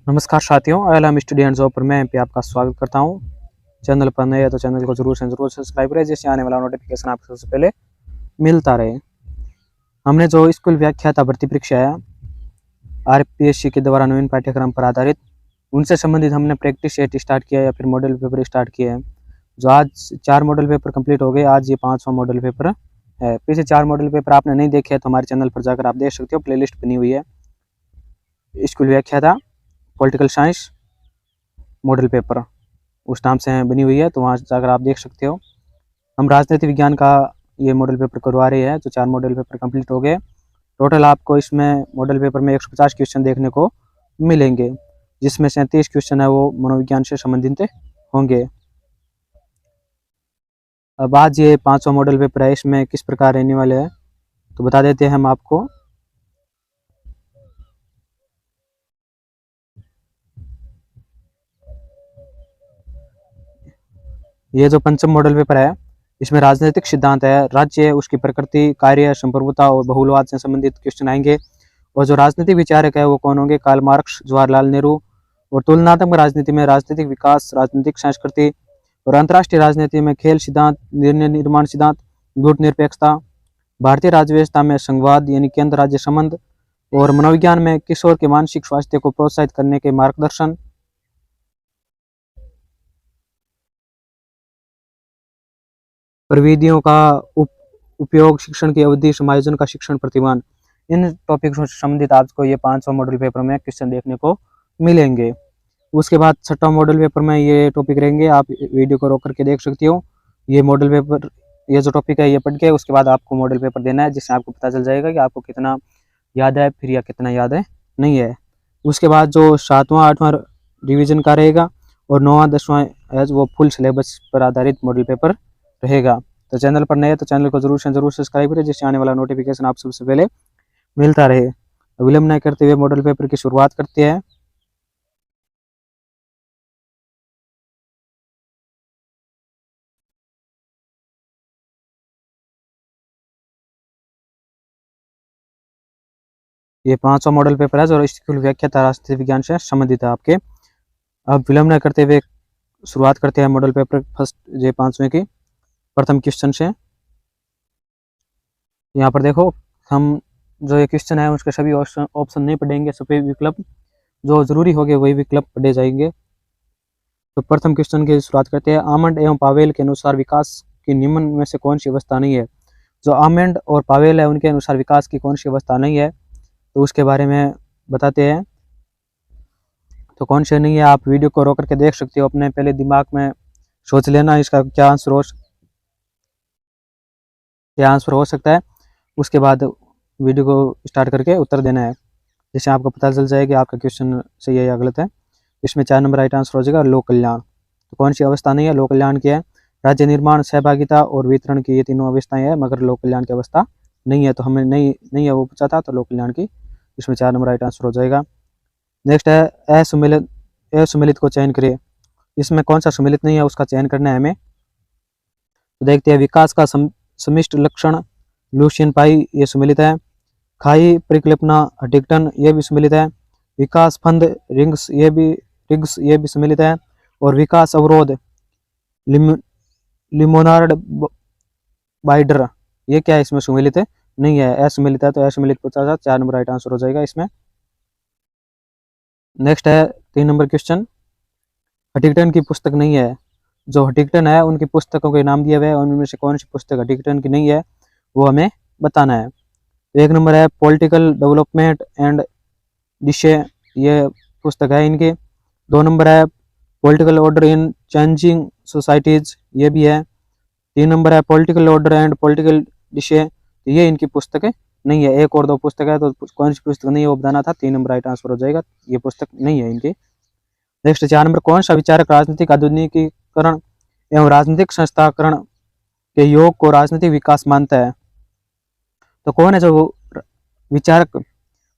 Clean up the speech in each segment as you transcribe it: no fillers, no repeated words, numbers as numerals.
नमस्कार साथियों, ILM student job पर मैं MP आपका स्वागत करता हूं। चैनल पर नए हैं तो चैनल को जरूर सब्सक्राइब करें, जिससे आने वाला नोटिफिकेशन आपको सबसे पहले मिलता रहे। हमने जो स्कूल व्याख्याता भर्ती परीक्षा है RPSC के द्वारा नवीन पाठ्यक्रम पर आधारित, उनसे संबंधित हमने प्रैक्टिस सेट स्टार्ट किया या फिर मॉडल पेपर स्टार्ट किए हैं। जो आज 4 मॉडल पेपर कंप्लीट हो गए, आज ये 5वां मॉडल पेपर है। पीछे 4 मॉडल पेपर आपने नहीं देखे तो हमारे चैनल पर जाकर आप देख सकते हो, प्लेलिस्ट बनी हुई है। स्कूल व्याख्याता पॉलिटिकल साइंस मॉडल पेपर उस नाम से बनी हुई है, तो वहाँ जाकर आप देख सकते हो। हम राजनीति विज्ञान का ये मॉडल पेपर करवा रहे हैं, तो 4 मॉडल पेपर कंप्लीट हो गए। टोटल आपको इसमें मॉडल पेपर में 150 क्वेश्चन देखने को मिलेंगे, जिसमें से 30 क्वेश्चन है वो मनोविज्ञान से संबंधित होंगे। अब आज ये 5वां मॉडल पेपर है, इसमें किस प्रकार रहने वाले हैं तो बता देते हैं हम आपको। ये जो 5वां मॉडल पेपर है, इसमें राजनीतिक सिद्धांत है, राज्य, उसकी प्रकृति, कार्य, संप्रभुता और बहुलवाद से संबंधित क्वेश्चन आएंगे। और जो राजनीतिक विचारक है वो कौन होंगे? Karl Marx, Jawaharlal Nehru. और तुलनात्मक राजनीति में राजनीतिक विकास, राजनीतिक संस्कृति और अंतर्राष्ट्रीय राजनीति में खेल सिद्धांत, निर्णय निर्माण सिद्धांत, गुट निरपेक्षता। भारतीय राज्य व्यवस्था में संघवाद यानी केंद्र राज्य संबंध। और मनोविज्ञान में किशोर के मानसिक स्वास्थ्य को प्रोत्साहित करने के मार्गदर्शन। प्रविधियों का उपयोग, शिक्षण की अवधि, समायोजन का शिक्षण प्रतिमान। इन टॉपिक्स से संबंधित आपको ये 5वां मॉडल पेपर में क्वेश्चन देखने को मिलेंगे। उसके बाद 6वां मॉडल पेपर में ये टॉपिक रहेंगे, आप वीडियो को रोक करके देख सकते हो। ये मॉडल पेपर, ये जो टॉपिक है ये पढ़ के उसके बाद आपको मॉडल पेपर देना है, जिससे आपको पता चल जाएगा कि आपको कितना याद है फिर या कितना याद है नहीं है। उसके बाद जो 7वां 8वां रिविजन का रहेगा और 9वां 10वां है वो फुल सिलेबस पर आधारित मॉडल पेपर रहेगा। तो चैनल पर नए तो चैनल को जरूर सब्सक्राइब करें, जिससे आने वाला नोटिफिकेशन आप सबसे पहले मिलता रहे। विलंब न करते हुए मॉडल पेपर की शुरुआत करते हैं। ये 5वां मॉडल पेपर है जो स्कूल व्याख्याता राष्ट्रीय विज्ञान से संबंधित है आपके। अब विलंब न करते हुए शुरुआत करते हैं मॉडल पेपर फर्स्ट ये 5वें की प्रथम क्वेश्चन से। यहाँ पर देखो, हम जो ये क्वेश्चन है उसके सभी ऑप्शन नहीं पढ़ेंगे, सभी विकल्प जो जरूरी होंगे वही विकल्प पढ़े जाएंगे। तो प्रथम क्वेश्चन की शुरुआत करते हैं। आमंड एवं पावेल के अनुसार विकास की निम्न में से कौन सी अवस्था नहीं है? जो आमंड और पावेल है उनके अनुसार विकास की कौन सी अवस्था नहीं है, तो उसके बारे में बताते हैं। तो कौन से नहीं है, आप वीडियो को रोक करके देख सकते हो, अपने पहले दिमाग में सोच लेना इसका क्या आंसर हो सकता है। उसके बाद वीडियो को स्टार्ट करके उत्तर देना है, जिससे आपको पता चल जाएगा कि आपका क्वेश्चन सही है या गलत है। इसमें 4 नंबर राइट आंसर हो जाएगा लोक कल्याण। तो कौन सी अवस्था नहीं है? लोक कल्याण की है। राज्य निर्माण, सहभागिता और वितरण की ये तीनों अवस्थाएं हैं, मगर लोक कल्याण की अवस्था नहीं है। तो हमें नहीं है वो पूछा था, तो लोक कल्याण की इसमें 4 नंबर राइट आंसर हो जाएगा। नेक्स्ट है असुमेलित को चयन करिए। इसमें कौन सा सुमेलित नहीं है उसका चयन करना है हमें। तो देखते हैं, विकास का समिष्ट लक्षण लुशियन पाई ये सुमेलित है। खाई परिकल्पना हटिंगटन ये भी सुमेलित है। विकास फंद रिग्स ये भी सुमेलित है। और विकास अवरोध लिमोनार्ड बाइडर ये क्या है इसमें सुमेलित है? नहीं है, असुमेलित है। तो असुमेलित पूछा था, 4 नंबर राइट आंसर हो जाएगा इसमें। नेक्स्ट है 3 नंबर क्वेश्चन, हटिंगटन की पुस्तक नहीं है। जो हटिंगटन है उनकी पुस्तकों के नाम दिए हुए हैं, उनमें से कौन सी पुस्तक हटिंगटन की नहीं है वो हमें बताना है। तो 1 नंबर है पॉलिटिकल डेवलपमेंट एंड डिशे ये पुस्तक है इनकी। 2 नंबर है political order in changing societies ये भी है। 3 नंबर है पॉलिटिकल ऑर्डर एंड पॉलिटिकल डिशे, तो ये इनकी पुस्तक नहीं है। एक और 2 पुस्तक है, तो कौन सी पुस्तक नहीं है वो बताना था। 3 नंबर राइट आंसर हो जाएगा, ये पुस्तक नहीं है इनकी। नेक्स्ट 4 नंबर, कौन सा विचारक राजनीतिक आधुनिकीकरण एवं राजनीतिक संस्थाकरण के योग को राजनीतिक विकास मानता है? तो कौन है जो विचारक,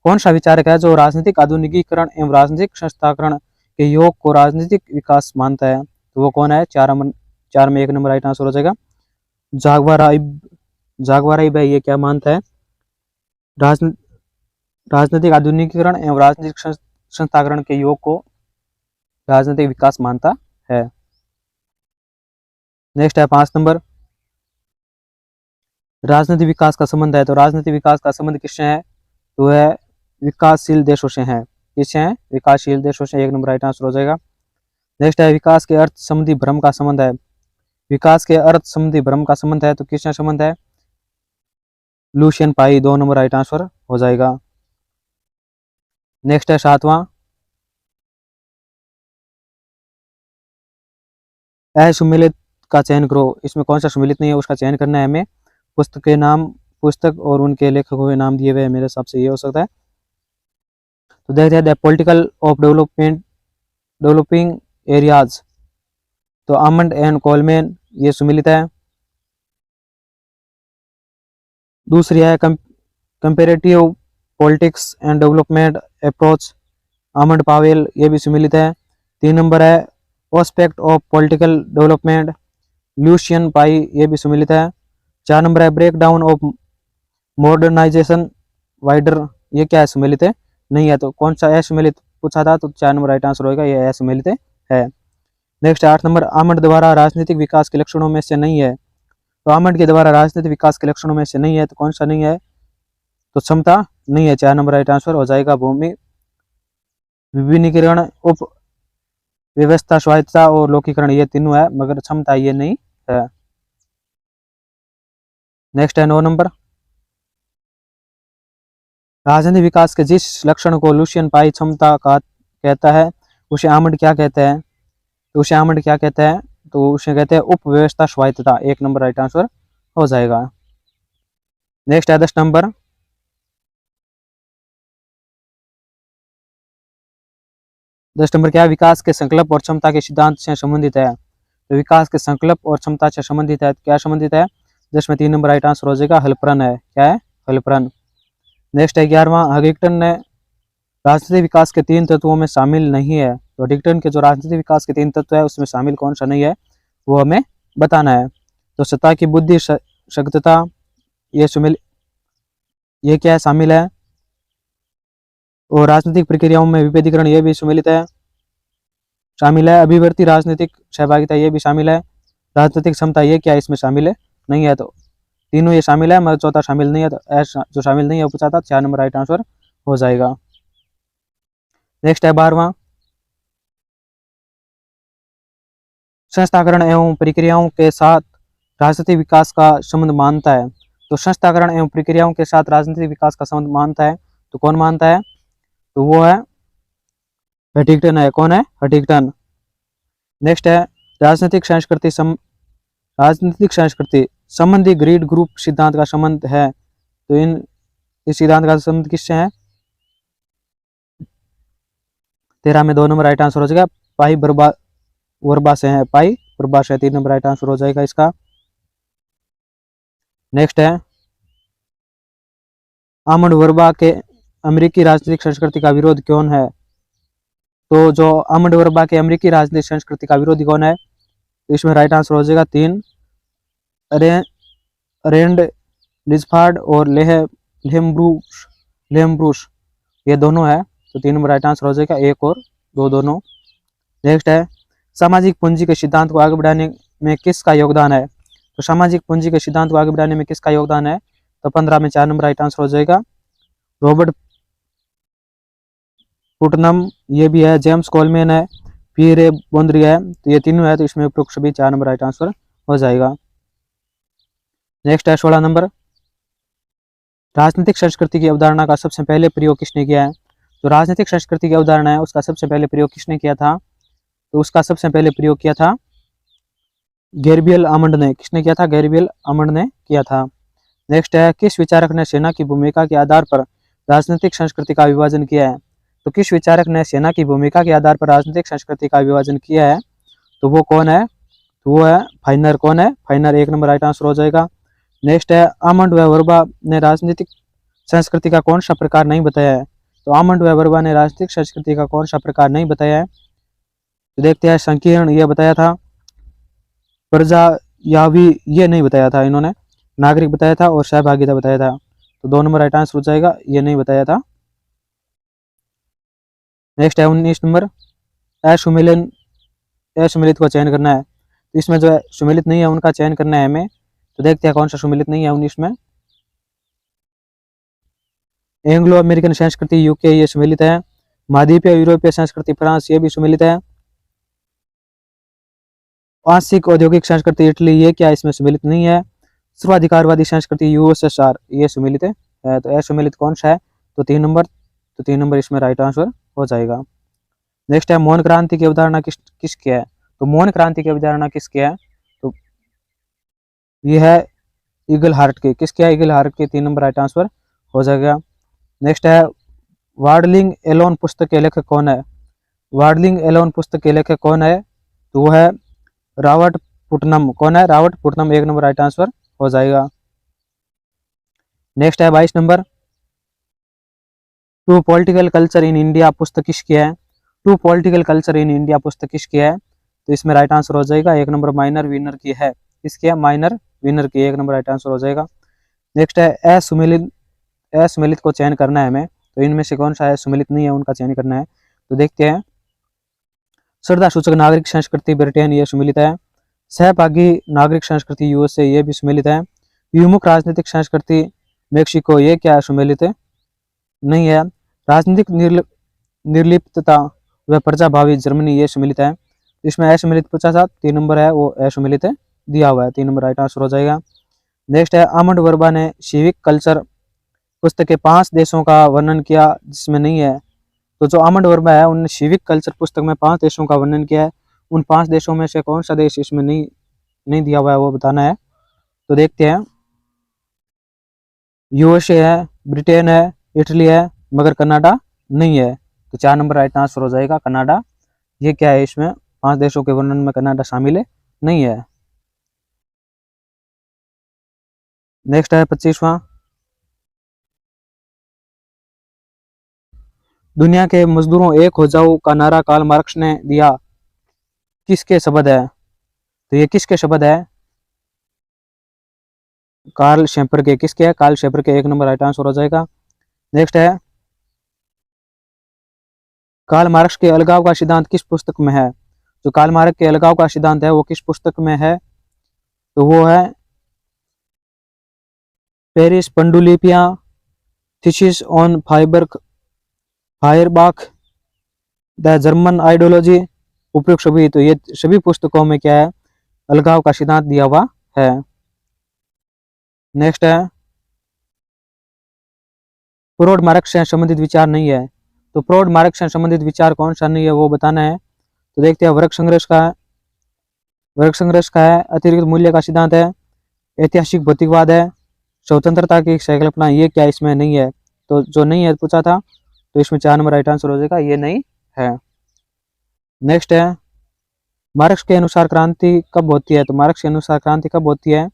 कौन सा विचारक है जो राजनीतिक आधुनिकीकरण एवं राजनीतिक संस्थाकरण के योग को राजनीतिक विकास मानता है? तो वो कौन है? 4 में 1 नंबर राइट आंसर हो जाएगा जागवाराई भाई ये क्या मानता है? राजनीतिक आधुनिकीकरण एवं राजनीतिक संस्थाकरण के योग को राजनीतिक विकास मानता है। नेक्स्ट है 5 नंबर, राजनीतिक विकास का संबंध है। तो राजनीतिक विकास का संबंध किससे है? तो है विकासशील देशों से है। किससे है? विकासशील देशों से। 1 नंबर राइट आंसर हो जाएगा। नेक्स्ट है विकास के अर्थ संबंधी भ्रम का संबंध है। विकास के अर्थ संबंधी भ्रम का संबंध है, तो किससे संबंध है? लुशियन पाई। 2 नंबर राइट आंसर हो जाएगा। नेक्स्ट है 7वां, असुमेलित का चयन करो। इसमें कौन सा सुमेलित नहीं है उसका चयन करना है हमें। पुस्तक के नाम, पुस्तक और उनके लेखकों के नाम दिए हुए, मेरे हिसाब से ये हो सकता है। तो देखते हैं the political of developing areas. तो आमंड एंड कोलमैन, ये सुमेलित है। दूसरी है comparative politics and development approach, Almond Powell, ये भी सुमेलित है। 3 नंबर है aspect of political development, Lucian Pye, ये भी सुमेलित है। 4 नंबर है break down of modernization Weiner, ये क्या है? सुमेलित है? नहीं है। तो कौन सा असुमेलित पूछा था? तो 4 नंबर राइट आंसर होगा, ये असुमेलित है। नेक्स्ट 8 नंबर, आमंड द्वारा राजनीतिक विकास के लक्षणों में से नहीं है। तो आमंड के द्वारा राजनीतिक विकास के लक्षणों में से नहीं है, तो कौन सा नहीं है? तो क्षमता नहीं है। 4 नंबर राइट आंसर हो जाएगा। भूमि विविनीकरण, उप व्यवस्था, स्वायत्तता और लोकीकरण, ये तीनों है, मगर क्षमता ये नहीं है। नेक्स्ट है 9 नंबर, राजनीतिक विकास के जिस लक्षण को लुशियन पाई क्षमता का कहता है, उसे आमंड क्या कहते हैं? तो उसे आमंड क्या कहते हैं? तो उसे कहते हैं उपव्यवस्था स्वायत्तता। 1 नंबर राइट आंसर हो जाएगा। नेक्स्ट है 10 नंबर, क्या विकास के संकल्प और क्षमता के सिद्धांत से संबंधित है? तो विकास के संकल्प और क्षमता से संबंधित है। क्या संबंधित है? जिसमें 3 नंबर राइट आंसर हो जाएगा, हलप्रन है। क्या है? हलप्रन। नेक्स्ट है 11वां, हडिंगटन ने राजनीतिक विकास के 3 तत्वों में शामिल नहीं है। तो हडिंगटन के जो राजनीतिक विकास के 3 तत्व है उसमें शामिल कौन सा नहीं है, वो हमें बताना है। तो सत्ता की बुद्धि शक्तता, ये क्या है? शामिल है। और राजनीतिक प्रक्रियाओं में विभेदीकरण, ये भी सम्मिलित है, शामिल है। अभिवर्ती राजनीतिक सहभागिता, ये भी शामिल है। राजनीतिक क्षमता, ये क्या है? इसमें शामिल है? नहीं है। तो तीनों ये शामिल है, मगर चौथा शामिल नहीं है। तो ऐसा जो शामिल नहीं है वो पूछा था, 4 नंबर राइट आंसर हो जाएगा। नेक्स्ट है 12वां, संस्थाकरण एवं प्रक्रियाओं के साथ राजनीतिक विकास का संबंध मानता है। तो संस्थाकरण एवं प्रक्रियाओं के साथ राजनीतिक विकास का संबंध मानता है, तो कौन मानता है? तो वो है हटिंगटन है। कौन है? हटिंगटन। नेक्स्ट है राजनीतिक संस्कृति संबंधी ग्रीड ग्रुप सिद्धांत का संबंध है। तो इस सिद्धांत का संबंध किससे है? 13 में 2 नंबर राइट आंसर हो जाएगा। पाई वर्बा से है। पाई वर्बा से 3 नंबर राइट आंसर हो जाएगा इसका। नेक्स्ट है आमंड वर्बा के अमेरिकी राजनीतिक संस्कृति का विरोध कौन है? तो जो आमंड वर्बा के अमेरिकी राजनीतिक संस्कृति का विरोधी कौन है? तो इसमें राइट आंसर हो जाएगा 3, रेंड लिजफार्ड और लेहम्ब्रूस, ये दोनों है। तो 3 नंबर राइट आंसर हो जाएगा, 1 और 2 दोनों। नेक्स्ट है सामाजिक पूंजी के सिद्धांत को आगे बढ़ाने में किसका योगदान है? तो सामाजिक पूंजी के सिद्धांत को आगे बढ़ाने में किसका योगदान है? तो 15 में 4 नंबर राइट आंसर हो जाएगा, रॉबर्ट पुटनम, ये भी है। जेम्स कोलमैन है। पीरे बोंद्रिया है। तो ये तीनों है। तो इसमें उपरोक्त सभी 4 नंबर राइट आंसर हो जाएगा। नेक्स्ट है 16 नंबर, राजनीतिक संस्कृति की अवधारणा का सबसे पहले प्रयोग किसने किया है? तो राजनीतिक संस्कृति की अवधारणा है उसका सबसे पहले प्रयोग किसने किया था? तो उसका सबसे पहले प्रयोग किया था गैब्रियल आमंड ने। किसने किया था? गैब्रियल आमंड ने किया था। नेक्स्ट है किस विचारक ने सेना की भूमिका के आधार पर राजनीतिक संस्कृति का विभाजन किया है? तो किस विचारक ने सेना की भूमिका के आधार पर राजनीतिक संस्कृति का विभाजन किया है? तो वो कौन है? तो वो है फाइनर। कौन है? फाइनर। 1 नंबर राइट आंसर हो जाएगा। नेक्स्ट है आमंड व वर्बा ने राजनीतिक संस्कृति का कौन सा प्रकार नहीं बताया है? तो आमंड व वर्बा ने राजनीतिक संस्कृति का कौन सा प्रकार नहीं बताया है? तो देखते हैं संकीर्ण, ये बताया था। प्रजा यावी, ये नहीं बताया था इन्होंने। नागरिक बताया था और सहभागिता बताया था। तो 2 नंबर राइट आंसर हो जाएगा, ये नहीं बताया था। नेक्स्ट है 19 नंबर, असुमेलित को चयन करना है। तो इसमें जो है सुमेलित नहीं है उनका चयन करना है हमें। तो देखते हैं कौन सा सुमेलित नहीं है 19 में। एंग्लो अमेरिकन संस्कृति यूके ये सुमेलित है। महाद्वीपीय यूरोपीय संस्कृति फ्रांस ये भी सुमेलित है। आंशिक औद्योगिक संस्कृति इटली ये क्या इसमें सुमेलित नहीं है। सर्वाधिकारवादी संस्कृति यूएसएसआर ये सुमेलित है। तो असुमेलित कौन सा है, तो 3 नंबर। तो 3 नंबर इसमें राइट आंसर हो जाएगा। नेक्स्ट है मौन क्रांति की अवधारणा किसकी है। तो मौन क्रांति की अवधारणा किसकी है, तो ये है ईगल हार्ट की। किसकी है, ईगल हार्ट की। 3 नंबर राइट आंसर हो जाएगा। नेक्स्ट है वार्डलिंग एलोन पुस्तक के लेखक कौन है। वार्डलिंग एलोन पुस्तक के लेखक कौन है, तो वो है रॉबर्ट पुटनम। कौन है, Robert Putnam. 1 number right answer हो जाएगा। नेक्स्ट है 22 number, two political culture in India पुस्तक किसकी है। Two political culture in India पुस्तक किसकी है, तो इसमें राइट आंसर हो जाएगा 1 नंबर माइनर विनर की है। किसकी है, माइनर विनर की। 1 नंबर राइट आंसर हो जाएगा। नेक्स्ट है असुमेलित को चयन करना है हमें। तो इनमें से कौन सा है सुमेलित नहीं है उनका चयन करना है। तो देखते हैं, श्रद्धा सूचक नागरिक संस्कृति ब्रिटेन ये सुमेलित है। सहभागी नागरिक संस्कृति यूएसए ये भी सुमेलित है। विमुख राजनीतिक संस्कृति मेक्सिको ये क्या सुमेलित नहीं है। राजनीतिक निर्लिप्तता व प्रजाभावी जर्मनी ये सुमेलित है। इसमें असुमेलित पूछा था, 3 नंबर है वो असुमेलित दिया हुआ है। 3 नंबर राइट आंसर हो जाएगा। नेक्स्ट है आमंड वर्मा ने सिविक कल्चर पुस्तक के 5 देशों का वर्णन किया जिसमें नहीं है। तो जो आमंड वर्मा है उन्होंने सिविक कल्चर पुस्तक में 5 देशों का वर्णन किया है। उन 5 देशों में से कौन सा देश इसमें नहीं दिया हुआ है वो बताना है। तो देखते हैं, यूएसए है, ब्रिटेन है, इटली है, मगर कनाडा नहीं है। तो 4 नंबर राइट आंसर हो जाएगा कनाडा। ये क्या है, इसमें 5 देशों के वर्णन में कनाडा शामिल नहीं है। नेक्स्ट है 25वां, दुनिया के मजदूरों एक हो जाओ का नारा कार्ल मार्क्स ने दिया किसके शब्द है। तो ये किसके शब्द है, कार्ल शेपर के। किसके है, कार्ल शेपर के। 1 नंबर राइट आंसर हो जाएगा। नेक्स्ट है कार्ल मार्क्स के अलगाव का सिद्धांत किस पुस्तक में है। जो कार्ल मार्क्स के अलगाव का सिद्धांत है वो किस पुस्तक में है, तो वो है पेरिस पंडुलिपिया, thesis on Feuerbach, the German ideology, उपयुक्त सभी। तो ये सभी पुस्तकों में क्या है, अलगाव का सिद्धांत दिया हुआ है। नेक्स्ट है प्रोड मार्क्स से संबंधित विचार नहीं है। तो प्रोड मार्क्स से संबंधित विचार कौन सा नहीं है वो बताना है। तो देखते हैं, वर्ग संघर्ष का है, अतिरिक्त मूल्य का सिद्धांत है, ऐतिहासिक भौतिकवाद है, स्वतंत्रता की संकल्पना ये क्या इसमें नहीं है। तो जो नहीं है पूछा था, तो इसमें 4 नंबर राइट आंसर हो जाएगा, ये नहीं है। नेक्स्ट है मार्क्स के अनुसार क्रांति कब होती है। तो मार्क्स के अनुसार क्रांति कब होती है,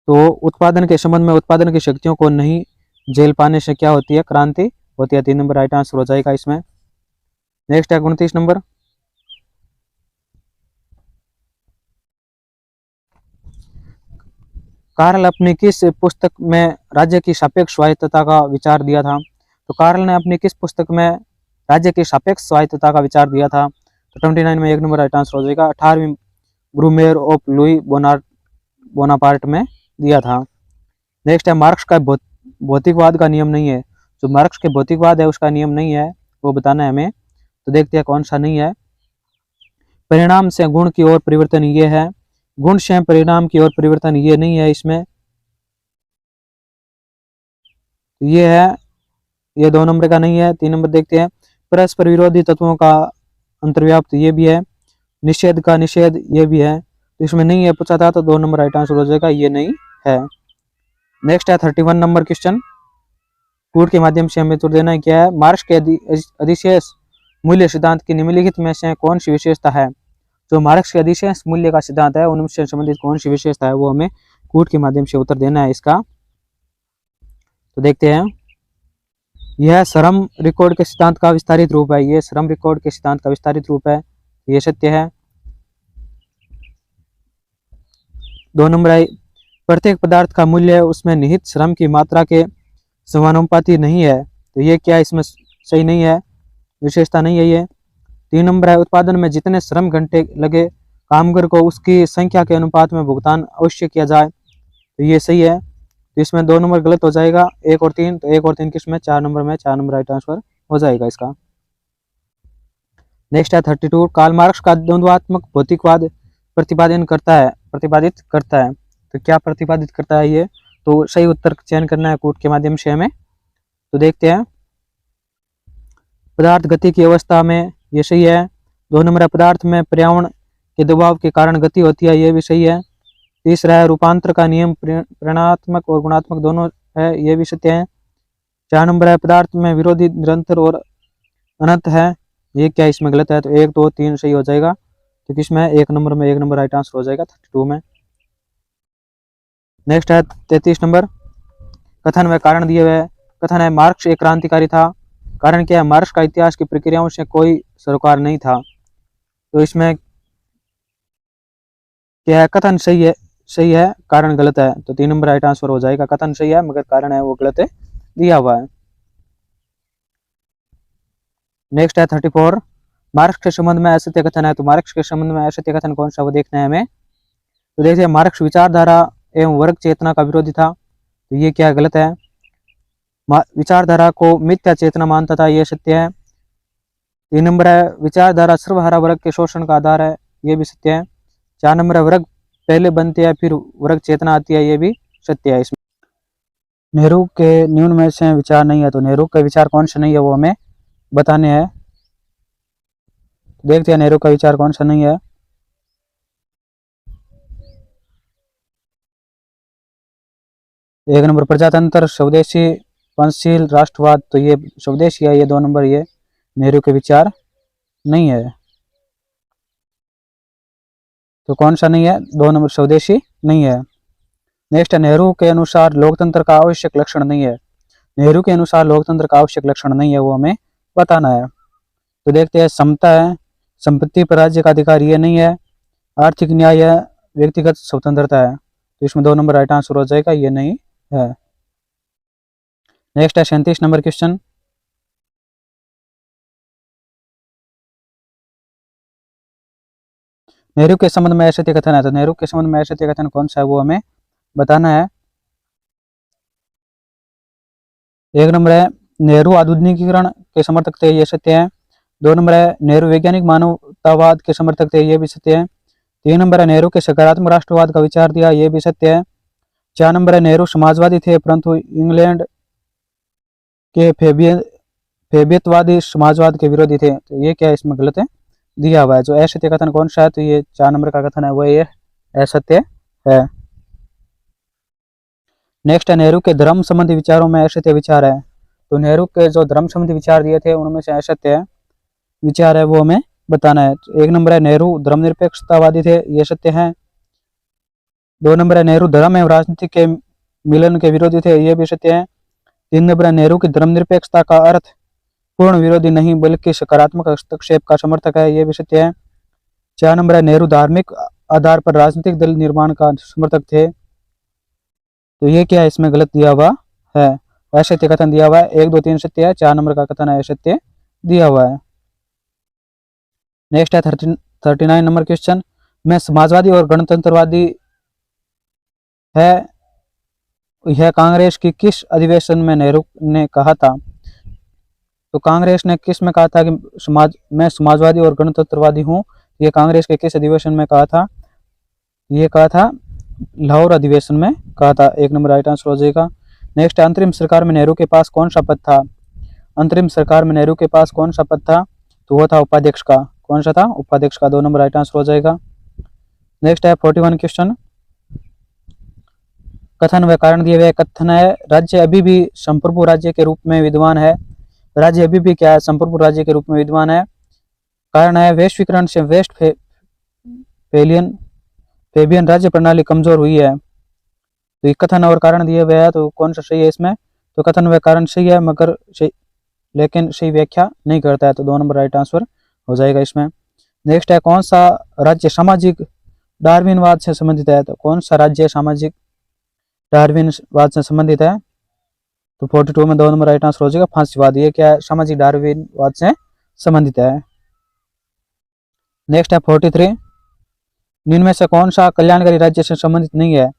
तो उत्पादन के संबंध में उत्पादन की शक्तियों को नहीं झेल पाने से क्या होती है, क्रांति होती है। 3 नंबर राइट आंसर हो जाएगा इसमें। नेक्स्ट है 29 नंबर, कार्ल अपनी किस पुस्तक में राज्य की सापेक्ष स्वायत्तता का विचार दिया था। तो कार्ल ने अपनी किस पुस्तक में राज्य की सापेक्ष स्वायत्तता का विचार दिया था। तो 29 में 1 नंबर राइट आंसर हो जाएगा। 18वीं ब्रूमेर ऑफ लुई बोनापार्ट में दिया था। नेक्स्ट है मार्क्स का भौतिकवाद का नियम नहीं है। जो मार्क्स के भौतिकवाद है उसका नियम नहीं है वो बताना है हमें। तो देखते हैं कौन सा नहीं है। परिणाम से गुण की ओर परिवर्तन ये है, गुण से परिणाम की ओर परिवर्तन ये नहीं है इसमें। ये है, ये 2 नंबर का नहीं है। 3 नंबर देखते हैं, परस्पर विरोधी तत्वों का अंतर्व्याप्त ये भी है, निषेध का निषेध ये भी है। तो इसमें नहीं है पूछा था, तो 2 नंबर राइट आंसर हो जाएगा, ये नहीं है। नेक्स्ट है 31 नंबर क्वेश्चन, कूट के माध्यम से हमें उत्तर देना है। क्या है, मार्क्स के अधिशेष मूल्य सिद्धांत की निम्नलिखित में से कौन सी विशेषता है। जो मार्क्स के अधिशेष मूल्य का सिद्धांत है उनसे संबंधित कौन सी विशेषता है वो हमें कूट के माध्यम से उत्तर देना है इसका। तो देखते हैं, यह श्रम रिकॉर्ड के सिद्धांत का विस्तारित रूप है। ये श्रम रिकॉर्ड के सिद्धांत का विस्तारित रूप है, ये सत्य है। 2 नंबर आई, प्रत्येक पदार्थ का मूल्य उसमें निहित श्रम की मात्रा के समानुपाती नहीं है, तो ये क्या इसमें सही नहीं है, विशेषता नहीं है ये। 3 नंबर है उत्पादन में जितने श्रम घंटे लगे कामगार को उसकी संख्या के अनुपात में भुगतान अवश्य किया जाए, तो ये सही है। तो इसमें 2 नंबर गलत हो जाएगा, 1 और 3, तो 1 और 3 किसमें 4 नंबर में, 4 नंबर राइट आंसर हो जाएगा इसका। नेक्स्ट है 32, कार्ल मार्क्स का द्वंद्वात्मक भौतिकवाद प्रतिपादित करता है, तो क्या प्रतिपादित करता है ये, तो सही उत्तर चयन करना है कूट के माध्यम से हमें। तो देखते हैं, पदार्थ गति की अवस्था में, ये सही है। 2 नंबर है पदार्थ में पर्यावरण के दबाव के कारण गति होती है, ये भी सही है। तीसरा है रूपांतर का नियम ऋणात्मक और गुणात्मक दोनों है, ये भी सत्य है। 4 नंबर है पदार्थ में विरोधी निरंतर और अनंत है, ये क्या इसमें गलत है, तो 1 2 3 सही हो जाएगा, तो किसमें 1 नंबर में, 1 नंबर राइट आंसर हो जाएगा 32 में। नेक्स्ट है 33 नंबर, कथन व कारण दिए हुए। कथन है मार्क्स एक क्रांतिकारी था, कारण क्या है, मार्क्स का इतिहास की प्रक्रियाओं से कोई सरोकार नहीं था, तो इसमें क्या है, कथन सही है, कारण गलत है, तो 3 नंबर राइट आंसर हो जाएगा। कथन सही है मगर कारण है वो गलत है, दिया हुआ है। नेक्स्ट है 34, मार्क्स के संबंध में असत्य कथन है, तो मार्क्स के संबंध में असत्य कथन कौन सा वो देखना है हमें। तो देखिए, मार्क्स विचारधारा एवं वर्ग चेतना का विरोधी था, तो ये क्या गलत है। विचारधारा को मिथ्या चेतना मानता था, ये सत्य है। 3 नंबर है विचारधारा सर्वहारा वर्ग के शोषण का आधार है, ये भी सत्य है। 4 नंबर है वर्ग पहले बनते हैं फिर वर्ग चेतना आती है, ये भी सत्य है। इसमें नेहरू के न्यून में से विचार नहीं है, तो नेहरू के विचार कौन से नहीं है वो हमें बताने हैं। देखते हैं नेहरू का विचार कौन सा नहीं है। एक नंबर प्रजातंत्र, स्वदेशी, पंचशील, राष्ट्रवाद, तो ये स्वदेशी है, ये 2 नंबर ये नेहरू के विचार नहीं है, तो कौन सा नहीं है, 2 नंबर स्वदेशी नहीं है। नेक्स्ट है नेहरू के अनुसार लोकतंत्र का आवश्यक लक्षण नहीं है, नेहरू के अनुसार लोकतंत्र का आवश्यक लक्षण नहीं है, वो हमें बताना है। तो देखते हैं, समता है, संपत्ति पर राज्य का अधिकार ये नहीं है, आर्थिक न्याय है, व्यक्तिगत स्वतंत्रता है, तो इसमें 2 नंबर राइट आंसर हो जाएगा, ये नहीं है। नेक्स्ट है 37 नंबर क्वेश्चन, नेहरू के संबंध में असत्य कथन है, तो नेहरू के संबंध में असत्य कथन कौन सा है वो हमें बताना है। 1 नंबर है नेहरू आधुनिकीकरण के समर्थक थे, ये सत्य है। 2 नंबर है नेहरू वैज्ञानिक मानवतावाद के समर्थक थे, ये भी सत्य है। 3 नंबर है नेहरू के सकारात्मक राष्ट्रवाद का विचार दिया, ये भी सत्य है। 4 नंबर है नेहरू समाजवादी थे परंतु इंग्लैंड के फेबियतवादी समाजवाद के विरोधी थे, तो ये क्या इसमें गलत है, दिया हुआ है। जो असत्य कथन कौन सा है, तो ये 4 नंबर का कथन है वो ये असत्य है। नेक्स्ट है नेहरू के धर्म संबंधी विचारों में असत्य विचार है, तो नेहरू के जो धर्म संबंधी विचार दिए थे उनमें से असत्य विचार है वो हमें बताना है। 1 नंबर है नेहरू धर्मनिरपेक्षतावादी थे, ये सत्य है। 2 नंबर है नेहरू धर्म एवं राजनीति के मिलन के विरोधी थे, ये भी सत्य है। 3 नंबर है नेहरू की धर्मनिरपेक्षता का अर्थ पूर्ण विरोधी नहीं बल्कि सकारात्मक हस्तक्षेप का समर्थक है, ये भी सत्य है। 4 नंबर है नेहरू धार्मिक आधार पर राजनीतिक दल निर्माण का समर्थक थे, तो ये क्या है इसमें गलत दिया हुआ है, असत्य कथन दिया हुआ है। 1 2 3 सत्य है, 4 नंबर का कथन है असत्य दिया हुआ है। नेक्स्ट है 39 नंबर क्वेश्चन, मैं समाजवादी और गणतंत्रवादी है, यह कांग्रेस की किस अधिवेशन में नेहरू ने कहा था, तो कांग्रेस ने किस में कहा था कि मैं समाजवादी और गणतंत्रवादी हूँ, ये कांग्रेस के किस अधिवेशन में कहा था, ये कहा था लाहौर अधिवेशन में कहा था। 1 नंबर राइट आंसर हो जाएगा। नेक्स्ट, अंतरिम सरकार में नेहरू के पास कौन सा पद था, अंतरिम सरकार में नेहरू के पास कौन सा पद था, तो वो था उपाध्यक्ष का, कौन सा था, उपाध्यक्ष का। 2 नंबर राइट आंसर हो जाएगा। नेक्स्ट है 41 क्वेश्चन, कथन व कारण दिए हुए। कथन है राज्य अभी भी संप्रभु राज्य के रूप में विद्यमान है, राज्य अभी भी क्या है, संप्रभु राज्य के रूप में विद्यमान है। कारण है वैश्वीकरण से वेस्ट फेबियन राज्य प्रणाली कमजोर हुई है, तो ये कथन और कारण दिए हुए हैं, तो कौन सा सही है इसमें, तो कथन व कारण सही है मगर सही, लेकिन सही व्याख्या नहीं करता है, तो 2 नंबर राइट आंसर हो जाएगा इसमें। नेक्स्ट है कौन सा राज्य सामाजिक डार्विनवाद से संबंधित है, तो कौन सा राज्य सामाजिक डार्विनवाद से संबंधित है, तो 42 में 2 नंबर राइट आंसर हो जाएगा फांसीवाद। ये क्या है, सामाजिक डार्विनवाद से संबंधित है। नेक्स्ट है 43, निम्न में से कौन सा कल्याणकारी राज्य से संबंधित नहीं है?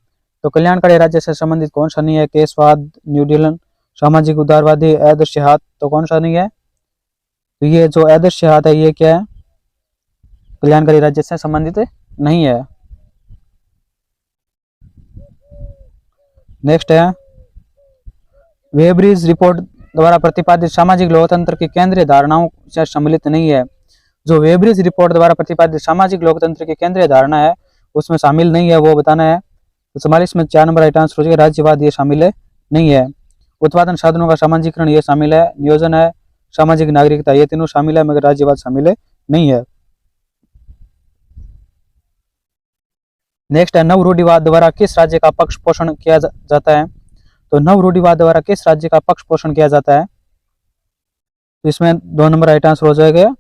तो कल्याणकारी राज्य से संबंधित कौन सा नहीं है? केसवाद, न्यू डीलन, सामाजिक उदारवादी, आदर्शवाद, तो कौन सा नहीं है? तो ये जो आदर्शवाद है ये क्या है, कल्याणकारी राज्य से संबंधित नहीं है। नेक्स्ट है वेब्रिज रिपोर्ट द्वारा प्रतिपादित सामाजिक लोकतंत्र की केंद्रीय धारणाओं से सम्मिलित नहीं है। जो वेब्रिज रिपोर्ट द्वारा प्रतिपादित सामाजिक लोकतंत्र की केंद्रीय धारणा है उसमें शामिल नहीं है, वो बताना है। तो 44 में 4 नंबर राइट आंसर हो जाएगा राज्यवाद, ये शामिल है नहीं है। उत्पादन साधनों का सामाजिकरण ये शामिल है, नियोजन है, सामाजिक नागरिकता, ये तीनों शामिल है, मगर राज्यवाद शामिल है नहीं है। नेक्स्ट है नव रूढ़िवाद द्वारा किस राज्य का पक्ष पोषण किया जाता है? तो नव रूढ़िवाद द्वारा किस राज्य का पक्ष पोषण किया जाता है? तो इसमें 2 नंबर राइट आंसर हो जाएगा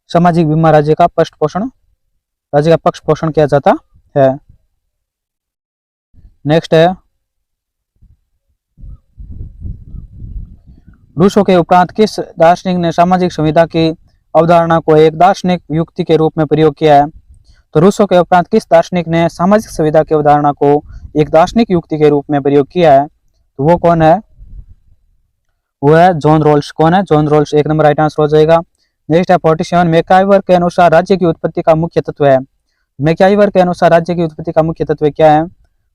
सामाजिक बीमा राज्य का पक्ष पोषण किया जाता है। नेक्स्ट है रूसो के उपरांत किस दार्शनिक ने सामाजिक संविदा की अवधारणा को एक दार्शनिक युक्ति के रूप में प्रयोग किया है? तो रूसो के उपरांत किस दार्शनिक ने सामाजिक संविदा की अवधारणा को एक दार्शनिक युक्ति के रूप में प्रयोग किया है? तो वो कौन है? वो है जॉन रॉल्स। कौन है? John Rawls. 1 number right answer हो जाएगा। नेक्स्ट है 47, मैकाइवर के अनुसार राज्य की उत्पत्ति का मुख्य तत्व है। मैकाइवर के अनुसार राज्य की उत्पत्ति का मुख्य तत्व क्या है?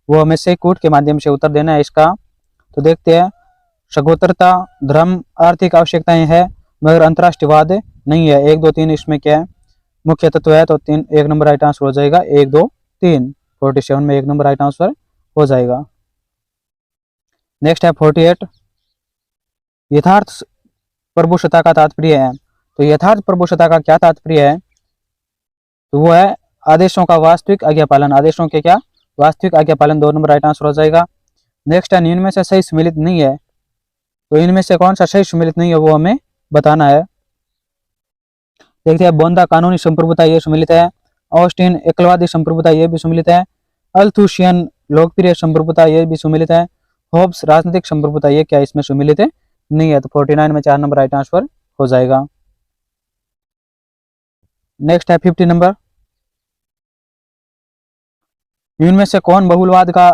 वो हमें से कूट के माध्यम से उत्तर देना है इसका। तो देखते हैं, सगोत्रता, धर्म, आर्थिक आवश्यकताएं है, मगर अंतरराष्ट्रीयवाद नहीं है। 1 2 3 इसमें क्या है, मुख्य तत्व है। तो 1 नंबर राइट आंसर हो जाएगा। 1 2 3 47 में 1 नंबर राइट आंसर हो जाएगा। नेक्स्ट है 48, यथार्थ प्रभुसत्ता का तात्पर्य है। तो यथार्थ प्रभुसत्ता का क्या तात्पर्य है? तो वो है आदेशों का वास्तविक आज्ञा पालन। आदेशों के क्या? वास्तविक आज्ञा पालन। 2 नंबर राइट आंसर हो जाएगा। नेक्स्ट है इनमें से सही सम्मिलित नहीं है। तो इनमें से कौन सा सही सम्मिलित नहीं है वो हमें बताना है। देखते हैं, बोंदा कानूनी संप्रभुता ये सम्मिलित है, ऑस्टिन एकलवादी संप्रभुता ये भी सम्मिलित है, अल्थुशियन लोकप्रिय संप्रभुता ये भी सम्मिलित है, होब्स राजनीतिक संप्रभुता ये क्या इसमें सम्मिलित है नहीं है। तो 49 में 4 नंबर राइट आंसर हो जाएगा। नेक्स्ट है 50 नंबर, इनमें से कौन बहुलवाद का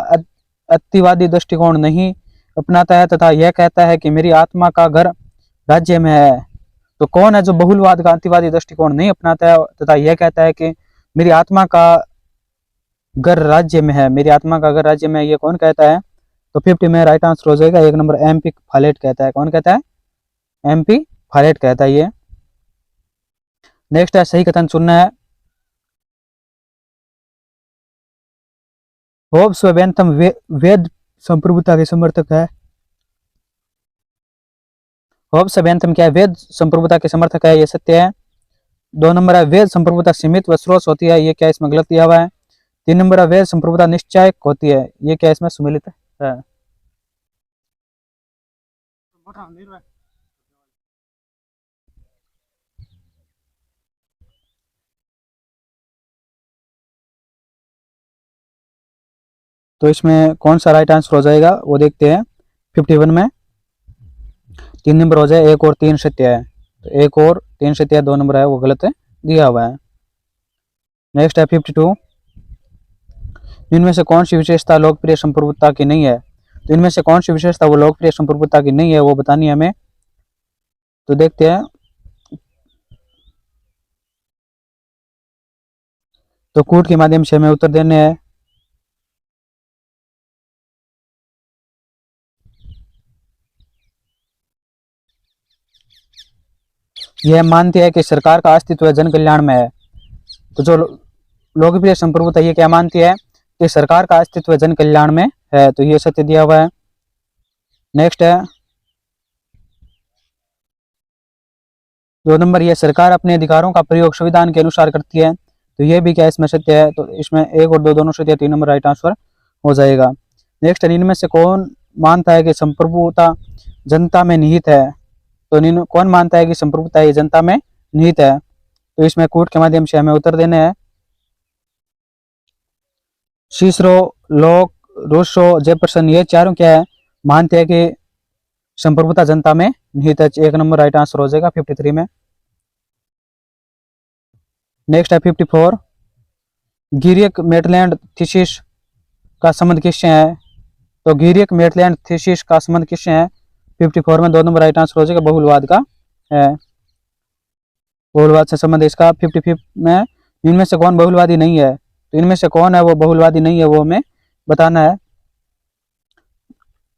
अतिवादी दृष्टिकोण नहीं अपनाता है तथा यह कहता है कि मेरी आत्मा का घर राज्य में है? तो कौन है जो बहुलवाद का अतिवादी दृष्टिकोण नहीं अपनाता है तथा यह कहता है कि मेरी आत्मा का घर राज्य में है? मेरी आत्मा का घर राज्य में है, ये कौन कहता है? तो 50 में राइट आंसर हो जाएगा 1 नंबर MP फालेट कहता है। कौन कहता है? MP फालेट कहता है ये। नेक्स्ट है सही कथन चुनना है। होब्स व बेंथम वेद संप्रभुता के समर्थक है। होब्स व बेंथम क्या है? वेद संप्रभुता के समर्थक है, ये सत्य है। 2 नंबर है वेद संप्रभुता सीमित व स्रोत होती है, ये क्या इसमें गलत दिया हुआ है। 3 नंबर है वेद संप्रभुता निश्चय होती है, ये क्या इसमें सम्मिलित है। तो इसमें कौन सा राइट आंसर हो जाएगा वो देखते हैं। 51 में 3 नंबर हो जाए, 1 और 3 सत्य है। तो 1 और 3 सत्य है, 2 नंबर है वो गलत है दिया हुआ है। नेक्स्ट है 52, इनमें से कौन सी विशेषता लोकप्रिय संप्रभुता की नहीं है? तो इनमें से कौन सी विशेषता वो लोकप्रिय संप्रभुता की नहीं है वो बतानी है हमें। तो देखते हैं, तो कूट के माध्यम से हमें उत्तर देने हैं। यह मानती है कि सरकार का अस्तित्व जन कल्याण में है। तो जो लोकप्रिय संप्रभुता ये क्या मानती है कि सरकार का अस्तित्व जन कल्याण में है, तो ये सत्य दिया हुआ है। नेक्स्ट है 2 नंबर, यह सरकार अपने अधिकारों का प्रयोग संविधान के अनुसार करती है, तो ये भी क्या इसमें सत्य है। तो इसमें 1 और 2 दोनों सत्य, 3 नंबर राइट आंसर हो जाएगा। नेक्स्ट है इनमें से कौन मानता है कि संप्रभुता जनता में निहित है? तो कौन मानता है कि संप्रभुता ये जनता में निहित है? तो इसमें कूट के माध्यम से हमें उत्तर देने हैं। सीसरो, लॉक, रूसो, जेफरसन ये चारों क्या है मानते हैं कि संप्रभुता जनता में निहित है। 1 नंबर राइट आंसर हो जाएगा 53 में। नेक्स्ट है 54, गिरियक मेटलैंड थीसिस का संबंध किससे है? तो गिरियक मेटलैंड थीसिस का संबंध किससे है? 54 में 2 नंबर राइट आंसर हो जाएगा, बहुलवाद का है। बहुलवाद से संबंध इसका। 55 में इनमें से कौन बहुलवादी नहीं है? तो इनमें से कौन है वो बहुलवादी नहीं है, वो हमें बताना है।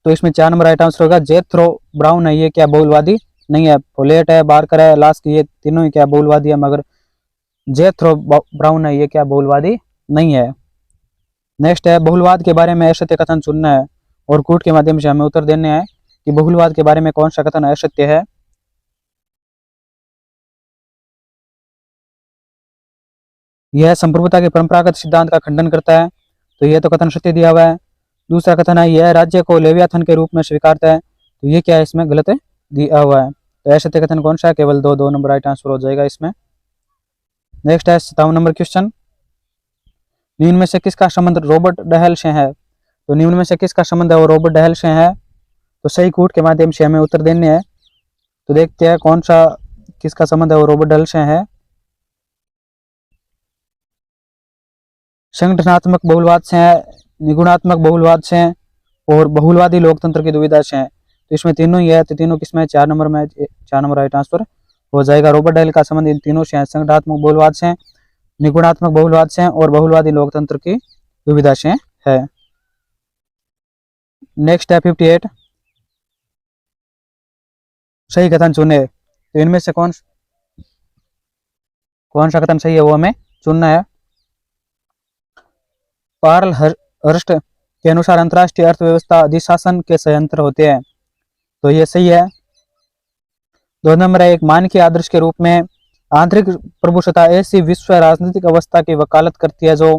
तो इसमें 4 नंबर राइट आंसर होगा, जेथरो ब्राउन है, ये क्या बहुलवादी नहीं है। फोलेट है, बार्कर है, लास्क, ये तीनों ही क्या बहुलवादी है, मगर जेथरो ब्राउन है, ये क्या बहुलवादी नहीं है। नेक्स्ट है, बहुलवाद के बारे में असत्य कथन चुनना है और कूट के माध्यम से हमें उत्तर देने हैं कि बहुलवाद के बारे में कौन सा कथन असत्य है। यह संप्रभुता के परंपरागत सिद्धांत का खंडन करता है, तो यह तो कथन सत्य दिया हुआ है। दूसरा कथन है, यह राज्य को लेवियाथन के रूप में स्वीकारता है, तो ये क्या है, इसमें गलत दिया हुआ है। तो असत्य कथन कौन सा है? केवल 2 नंबर राइट आंसर हो जाएगा इसमें। नेक्स्ट है 57 नंबर क्वेश्चन, निम्न में से किसका संबंध रॉबर्ट डहल से है? तो निम्न में से किसका संबंध है वो रॉबर्ट डहल से है। तो सही कूट के माध्यम से हमें उत्तर देने हैं। तो देखते हैं कौन सा किसका संबंध है वो रॉबर्ट डहल से है। संगठनात्मक बहुलवाद से है, निगुणात्मक बहुलवाद से है और बहुलवादी लोकतंत्र की दुविधा से है। तो इसमें तीनों ही है, तो तीनों किसमें? 4 नंबर में। 4 नंबर राइट आंसर हो जाएगा। रॉबर्ट डहल का संबंध इन तीनों से है, संगठनात्मक बहुलवाद से, निगुणात्मक बहुलवाद से और बहुलवादी लोकतंत्र की दुविधा से है। नेक्स्ट है 58, सही कथन चुने। तो इनमें से कौन सा कथन सही है वो हमें चुनना है। कार्ल हर्स्ट के अनुसार अंतरराष्ट्रीय अर्थव्यवस्था अधिशासन के संयंत्र होते हैं, तो ये सही है। 2 नंबर है, एक मानकीय आदर्श के रूप में आंतरिक प्रभुसत्ता ऐसी विश्व राजनीतिक अवस्था की वकालत करती है जो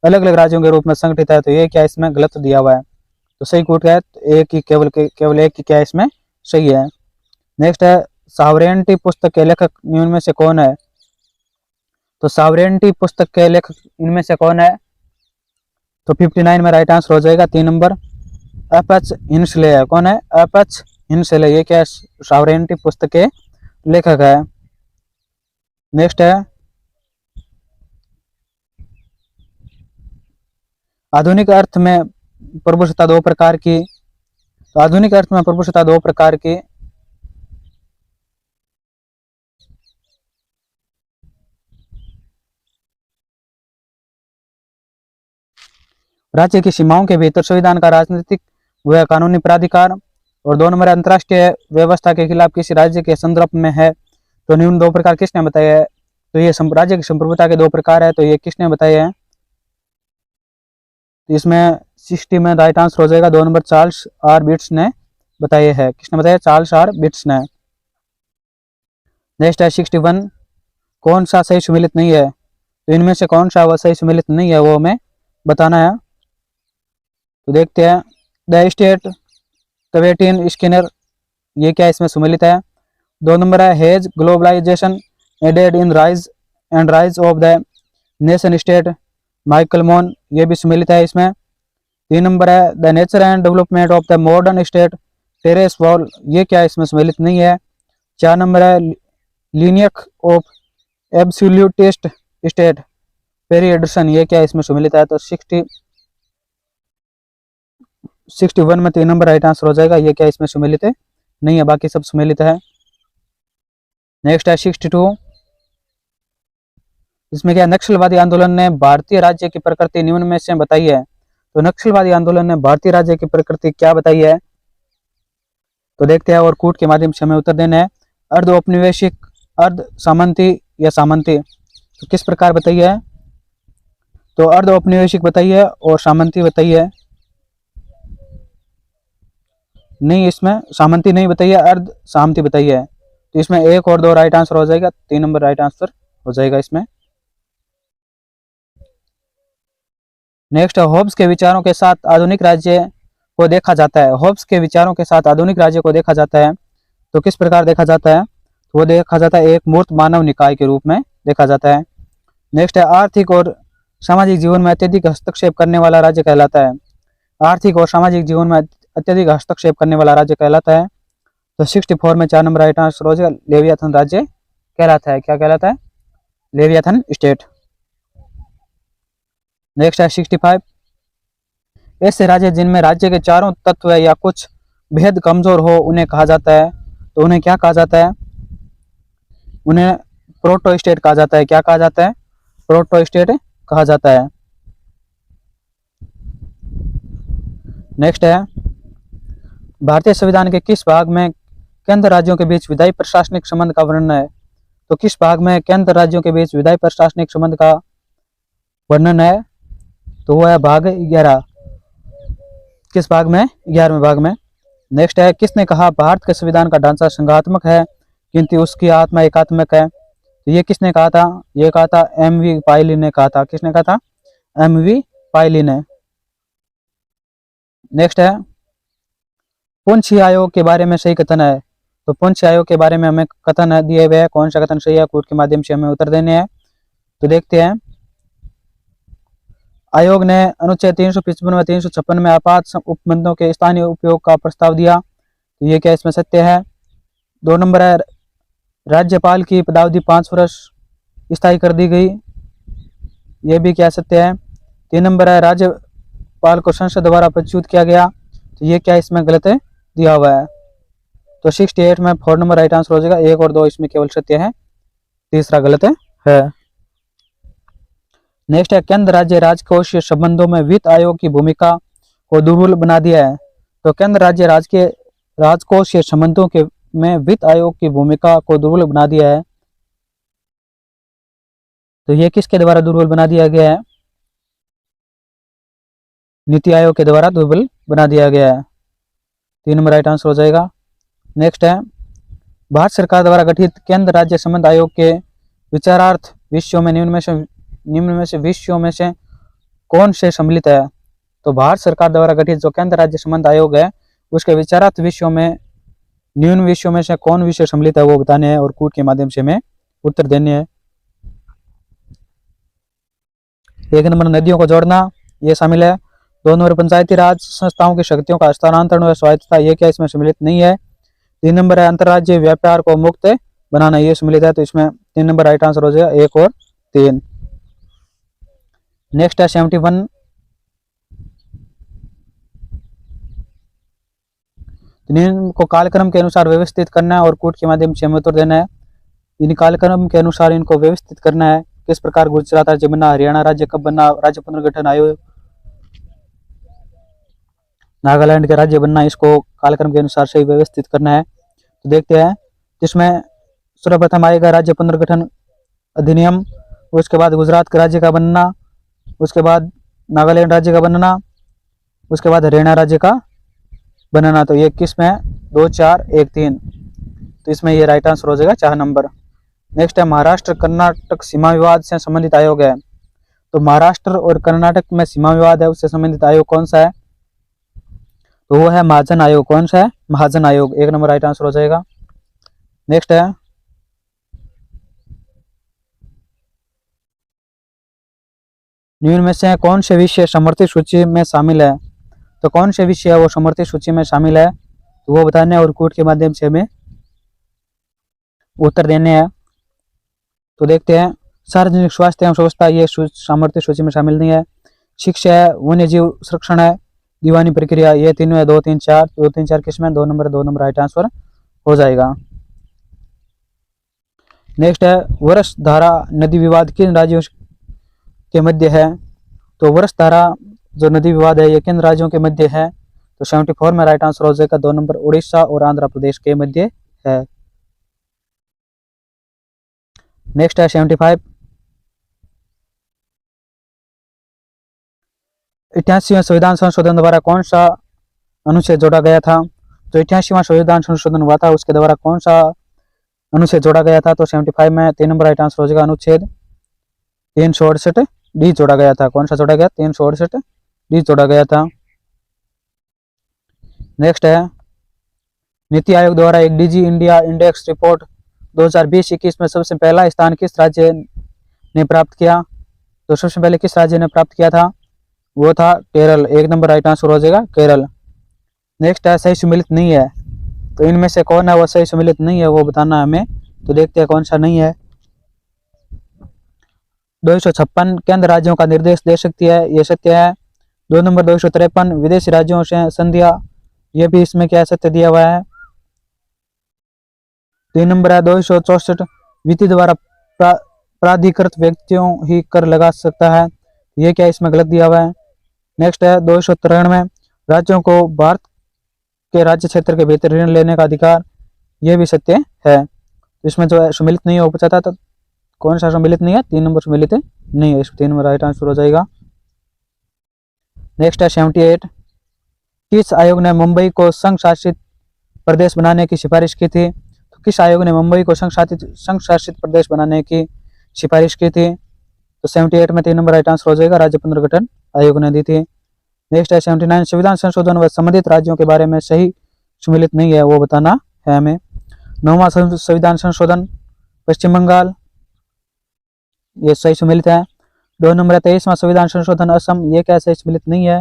अलग अलग राज्यों के रूप में संगठित है, तो ये क्या इसमें गलत दिया हुआ है। तो सही कूट है, तो एक ही केवल एक ही क्या इसमें सही है। नेक्स्ट है, सॉवरेनिटी पुस्तक के लेखक इनमें में से कौन है? तो सॉवरेनिटी पुस्तक के लेखक इनमें से कौन है? तो 59 में राइट आंसर हो जाएगा 3 नंबर, एफ.एच. हिंसले है। कौन है? एफ.एच. हिंसले, ये क्या सॉवरेनिटी पुस्तक के लेखक है। नेक्स्ट है, आधुनिक अर्थ में प्रभुसत्ता 2 प्रकार की। तो आधुनिक अर्थ में प्रभुसत्ता 2 प्रकार की। राज्य की सीमाओं के भीतर संविधान का राजनीतिक व कानूनी प्राधिकार, और 2 नंबर अंतर्राष्ट्रीय व्यवस्था के खिलाफ किसी राज्य के संदर्भ में है। तो निम्न 2 प्रकार किसने बताया है? तो ये राज्य की संप्रभुता के 2 प्रकार है, तो ये किसने बताया है? तो इसमें 60 में राइट आंसर हो जाएगा 2 नंबर, चार्ल्स आर बिट्स ने बताया है। किसने बताया? चार्ल्स आर बिट्स ने। नेक्स्ट है 61, कौन सा सही सुमेलित नहीं है? तो इनमें से कौन सा वह सही सुमेलित नहीं है वो हमें बताना है। तो देखते हैं, द स्टेट कवेटिन स्किनर, ये क्या इसमें सुमेलित है। 2 नंबर है, has globalisation ended in rise and rise of the nation state, Michael Mann, ये भी सुमेलित है इसमें। 3 नंबर है, the nature and development of the modern state, Terence Ball, ये क्या इसमें सुमेलित नहीं है। 4 नंबर है, lineage of absolutist state, Perry Anderson, ये क्या इसमें सुमेलित है। तो 61 में 3 नंबर राइट आंसर हो जाएगा, ये क्या इसमें सुमेलित है नहीं है, बाकी सब सुमेलित है। नेक्स्ट है 62, इसमें क्या नक्सलवादी आंदोलन ने भारतीय राज्य की प्रकृति निम्न में से बताई है। तो नक्सलवादी आंदोलन ने भारतीय राज्य की प्रकृति क्या बताई है? तो देखते हैं और कूट के माध्यम से हमें उत्तर देना है। अर्ध औपनिवेशिक, अर्ध सामंती या सामंती, तो किस प्रकार बताई है? तो अर्ध औपनिवेशिक बताई है और सामंती बताई है नहीं, इसमें सामंती नहीं बताई है, अर्ध सामंती बताई है। तो इसमें 1 और 2 राइट आंसर हो जाएगा, 3 नंबर राइट आंसर हो जाएगा इसमें। नेक्स्ट है, होब्स के विचारों के साथ आधुनिक राज्य को देखा जाता है। होब्स के विचारों के साथ आधुनिक राज्य को देखा जाता है, तो किस प्रकार देखा जाता है? तो वो देखा जाता है एक मूर्त मानव निकाय के रूप में देखा जाता है। नेक्स्ट है, आर्थिक और सामाजिक जीवन में अत्यधिक हस्तक्षेप करने वाला राज्य कहलाता है। आर्थिक और सामाजिक जीवन में अत्यधिक हस्तक्षेप करने वाला राज्य कहलाता है। तो 64 में 4 नंबर राइट आंसर हो जाएगा, लेवियाथन राज्य कहलाता है। क्या कहलाता है? Leviathan state. नेक्स्ट है 65, ऐसे राज्य जिनमें राज्य के चारों तत्व या कुछ भेद कमजोर हो उन्हें कहा जाता है। तो उन्हें क्या कहा जाता है? उन्हें प्रोटो स्टेट कहा जाता है। क्या कहा जाता है? प्रोटो स्टेट कहा जाता है। नेक्स्ट है, भारतीय संविधान के किस भाग में केंद्र राज्यों के बीच विधायी प्रशासनिक संबंध का वर्णन है? तो किस भाग में केंद्र राज्यों के बीच विधायी प्रशासनिक संबंध का वर्णन है? तो वो है भाग 11। किस भाग में? 11वें भाग में। नेक्स्ट है, किसने कहा भारत के संविधान का ढांचा संघात्मक है किंतु उसकी आत्मा एकात्मक है? तो ये किसने कहा था? ये कहा था एम.वी. पायली ने कहा था। किसने कहा था? एम.वी. पायली ने। नेक्स्ट है, पुंछी आयोग के बारे में सही कथन है। तो पुंछी आयोग के बारे में हमें कथन दिए हुए हैं, कौन सा कथन सही है? कोड के माध्यम से हमें उत्तर देने हैं। तो देखते हैं, आयोग ने अनुच्छेद 355 व 356 में आपात उपबंधों के स्थानीय उपयोग का प्रस्ताव दिया। तो ये क्या इसमें सत्य है? 2 नंबर है, राज्यपाल की पदावधि 5 वर्ष स्थायी कर दी गई। ये भी क्या सत्य है? 3 नंबर है, राज्यपाल को संसद द्वारा प्रच्युत किया गया। तो ये क्या इसमें गलत है दिया हुआ है। तो 68 में 4 नंबर राइट आंसर हो जाएगा। 1 और 2 इसमें केवल सत्य है, तीसरा गलत है। नेक्स्ट है, केंद्र राज्य राजकोषीय संबंधों में वित्त आयोग की भूमिका को दुर्बल बना दिया है। तो केंद्र राज्य राजकोषीय संबंधों के में वित्त आयोग की भूमिका को दुर्बल बना दिया है। तो ये किसके द्वारा दुर्बल बना दिया गया है? नीति आयोग के द्वारा दुर्बल बना दिया गया है। 3 नंबर राइट आंसर हो जाएगा। नेक्स्ट है, भारत सरकार द्वारा गठित केंद्र राज्य संबंध आयोग के विचारार्थ विषयों में निम्न में से विषयों में से कौन से सम्मिलित है? तो भारत सरकार द्वारा गठित जो केंद्र राज्य संबंध आयोग है उसके विचारार्थ विषयों में निम्न विषयों में से कौन विषय सम्मिलित है वो बताने हैं और कूट के माध्यम से हमें उत्तर देने हैं। 1 नंबर नदियों को जोड़ना, ये शामिल है। 2 नंबर पंचायती राज संस्थाओं की शक्तियों का हस्तांतरण व स्वायत्तता, ये क्या इसमें सम्मिलित नहीं है। 3 नंबर है, अंतर्राज्यीय व्यापार को मुक्त बनाना, ये सम्मिलित है। तो इसमें 3 नंबर राइट आंसर हो जाएगा, 1 और 3। नेक्स्ट है 71, इनको कालक्रम के अनुसार व्यवस्थित करना है और कूट के माध्यम से हमें उत्तर देना है। इन कालक्रम के अनुसार इनको व्यवस्थित करना है। किस प्रकार गुजरात राज्य बना, हरियाणा राज्य कब बना, राज्य पुनर्गठन आयोग, नागालैंड के राज्य बनना, इसको कालक्रम के अनुसार से व्यवस्थित करना है। तो देखते हैं, जिसमें सर्वप्रथम आएगा राज्य पुनर्गठन अधिनियम, उसके बाद गुजरात के राज्य का बनना, उसके बाद नागालैंड राज्य का बनना, उसके बाद हरियाणा राज्य का बनना। तो ये किस में है? 2, 4, 1, 3। तो इसमें ये राइट आंसर हो जाएगा 4 नंबर। नेक्स्ट है, महाराष्ट्र कर्नाटक सीमा विवाद से संबंधित आयोग है। तो महाराष्ट्र और कर्नाटक में सीमा विवाद है, उससे संबंधित आयोग कौन सा है? तो वो है महाजन आयोग। कौन सा है? महाजन आयोग। 1 नंबर राइट आंसर हो जाएगा। नेक्स्ट है, निम्न में से कौन से विषय समर्थित सूची में शामिल है? तो कौन से विषय है वो समर्थित सूची में शामिल है, तो वो बताने और कूट के माध्यम से हमें उत्तर देने हैं। तो देखते हैं, सार्वजनिक स्वास्थ्य एवं व्यवस्था, ये समर्थित सूची में शामिल नहीं है। शिक्षा है, वन्य जीव संरक्षण है, दीवानी प्रक्रिया, ये तीनों है। 2, 3, 4, 2, 3, 4 किसमें? 2 नंबर राइट आंसर हो जाएगा। नेक्स्ट है, वर्ष धारा नदी विवाद किन राज्यों के मध्य है? तो वर्ष धारा जो नदी विवाद है ये किन राज्यों के मध्य है? तो 74 में राइट आंसर हो जाएगा। 2 नंबर उड़ीसा और आंध्र प्रदेश के मध्य है। नेक्स्ट है 75, 88वें संविधान संशोधन द्वारा कौन सा अनुच्छेद जोड़ा गया था? तो 88वां संविधान संशोधन हुआ था, उसके द्वारा कौन सा अनुच्छेद जोड़ा गया था? तो 75 में 3 नंबर राइट आंसर हो जाएगा, अनुच्छेद 368 डी जोड़ा गया था। कौन सा जोड़ा गया? 368 डी जोड़ा गया था। नेक्स्ट है, नीति आयोग द्वारा एक डिजी इंडिया इंडेक्स रिपोर्ट 2020-21 में सबसे पहला स्थान किस राज्य ने प्राप्त किया? तो सबसे पहले किस राज्य ने प्राप्त किया था? वो था केरल। 1 नंबर राइट आंसर हो जाएगा, केरल। नेक्स्ट है, सही सम्मिलित नहीं है। तो इनमें से कौन है वो सही सम्मिलित नहीं है, वो बताना है हमें। तो देखते हैं कौन सा नहीं है। 256 केंद्र राज्यों का निर्देश दे सकती है, ये सत्य है। 2 नंबर 253 विदेशी राज्यों से संधियां, ये भी इसमें क्या सत्य दिया हुआ है। 3 नंबर है 264 विधि द्वारा प्राधिकृत व्यक्तियों ही कर लगा सकता है, ये क्या इसमें गलत दिया हुआ है। नेक्स्ट है 293 राज्यों को भारत के राज्य क्षेत्र के भीतर ऋण लेने का अधिकार, ये भी सत्य है। तो इसमें जो है सम्मिलित नहीं हो पूछा था, तो कौन सा सम्मिलित नहीं है, 3 नंबर सम्मिलित नहीं है, इस 3 नंबर राइट आंसर हो जाएगा। नेक्स्ट है 78 किस आयोग ने मुंबई को संघ शासित प्रदेश बनाने की सिफारिश की थी। तो किस आयोग ने मुंबई को संघ शासित प्रदेश बनाने की सिफारिश की थी। तो 78 में 3 नंबर राइट आंसर हो जाएगा, राज्य पुनर्गठन आयोग ने दी थी। नेक्स्ट है 79 संविधान संशोधन व संबंधित राज्यों के बारे में सही सम्मिलित नहीं है, वो बताना है हमें। 9वां संविधान संशोधन पश्चिम बंगाल, ये सही सम्मिलित है। 2 नंबर है 23वां संविधान संशोधन असम, ये क्या सही सम्मिलित नहीं है।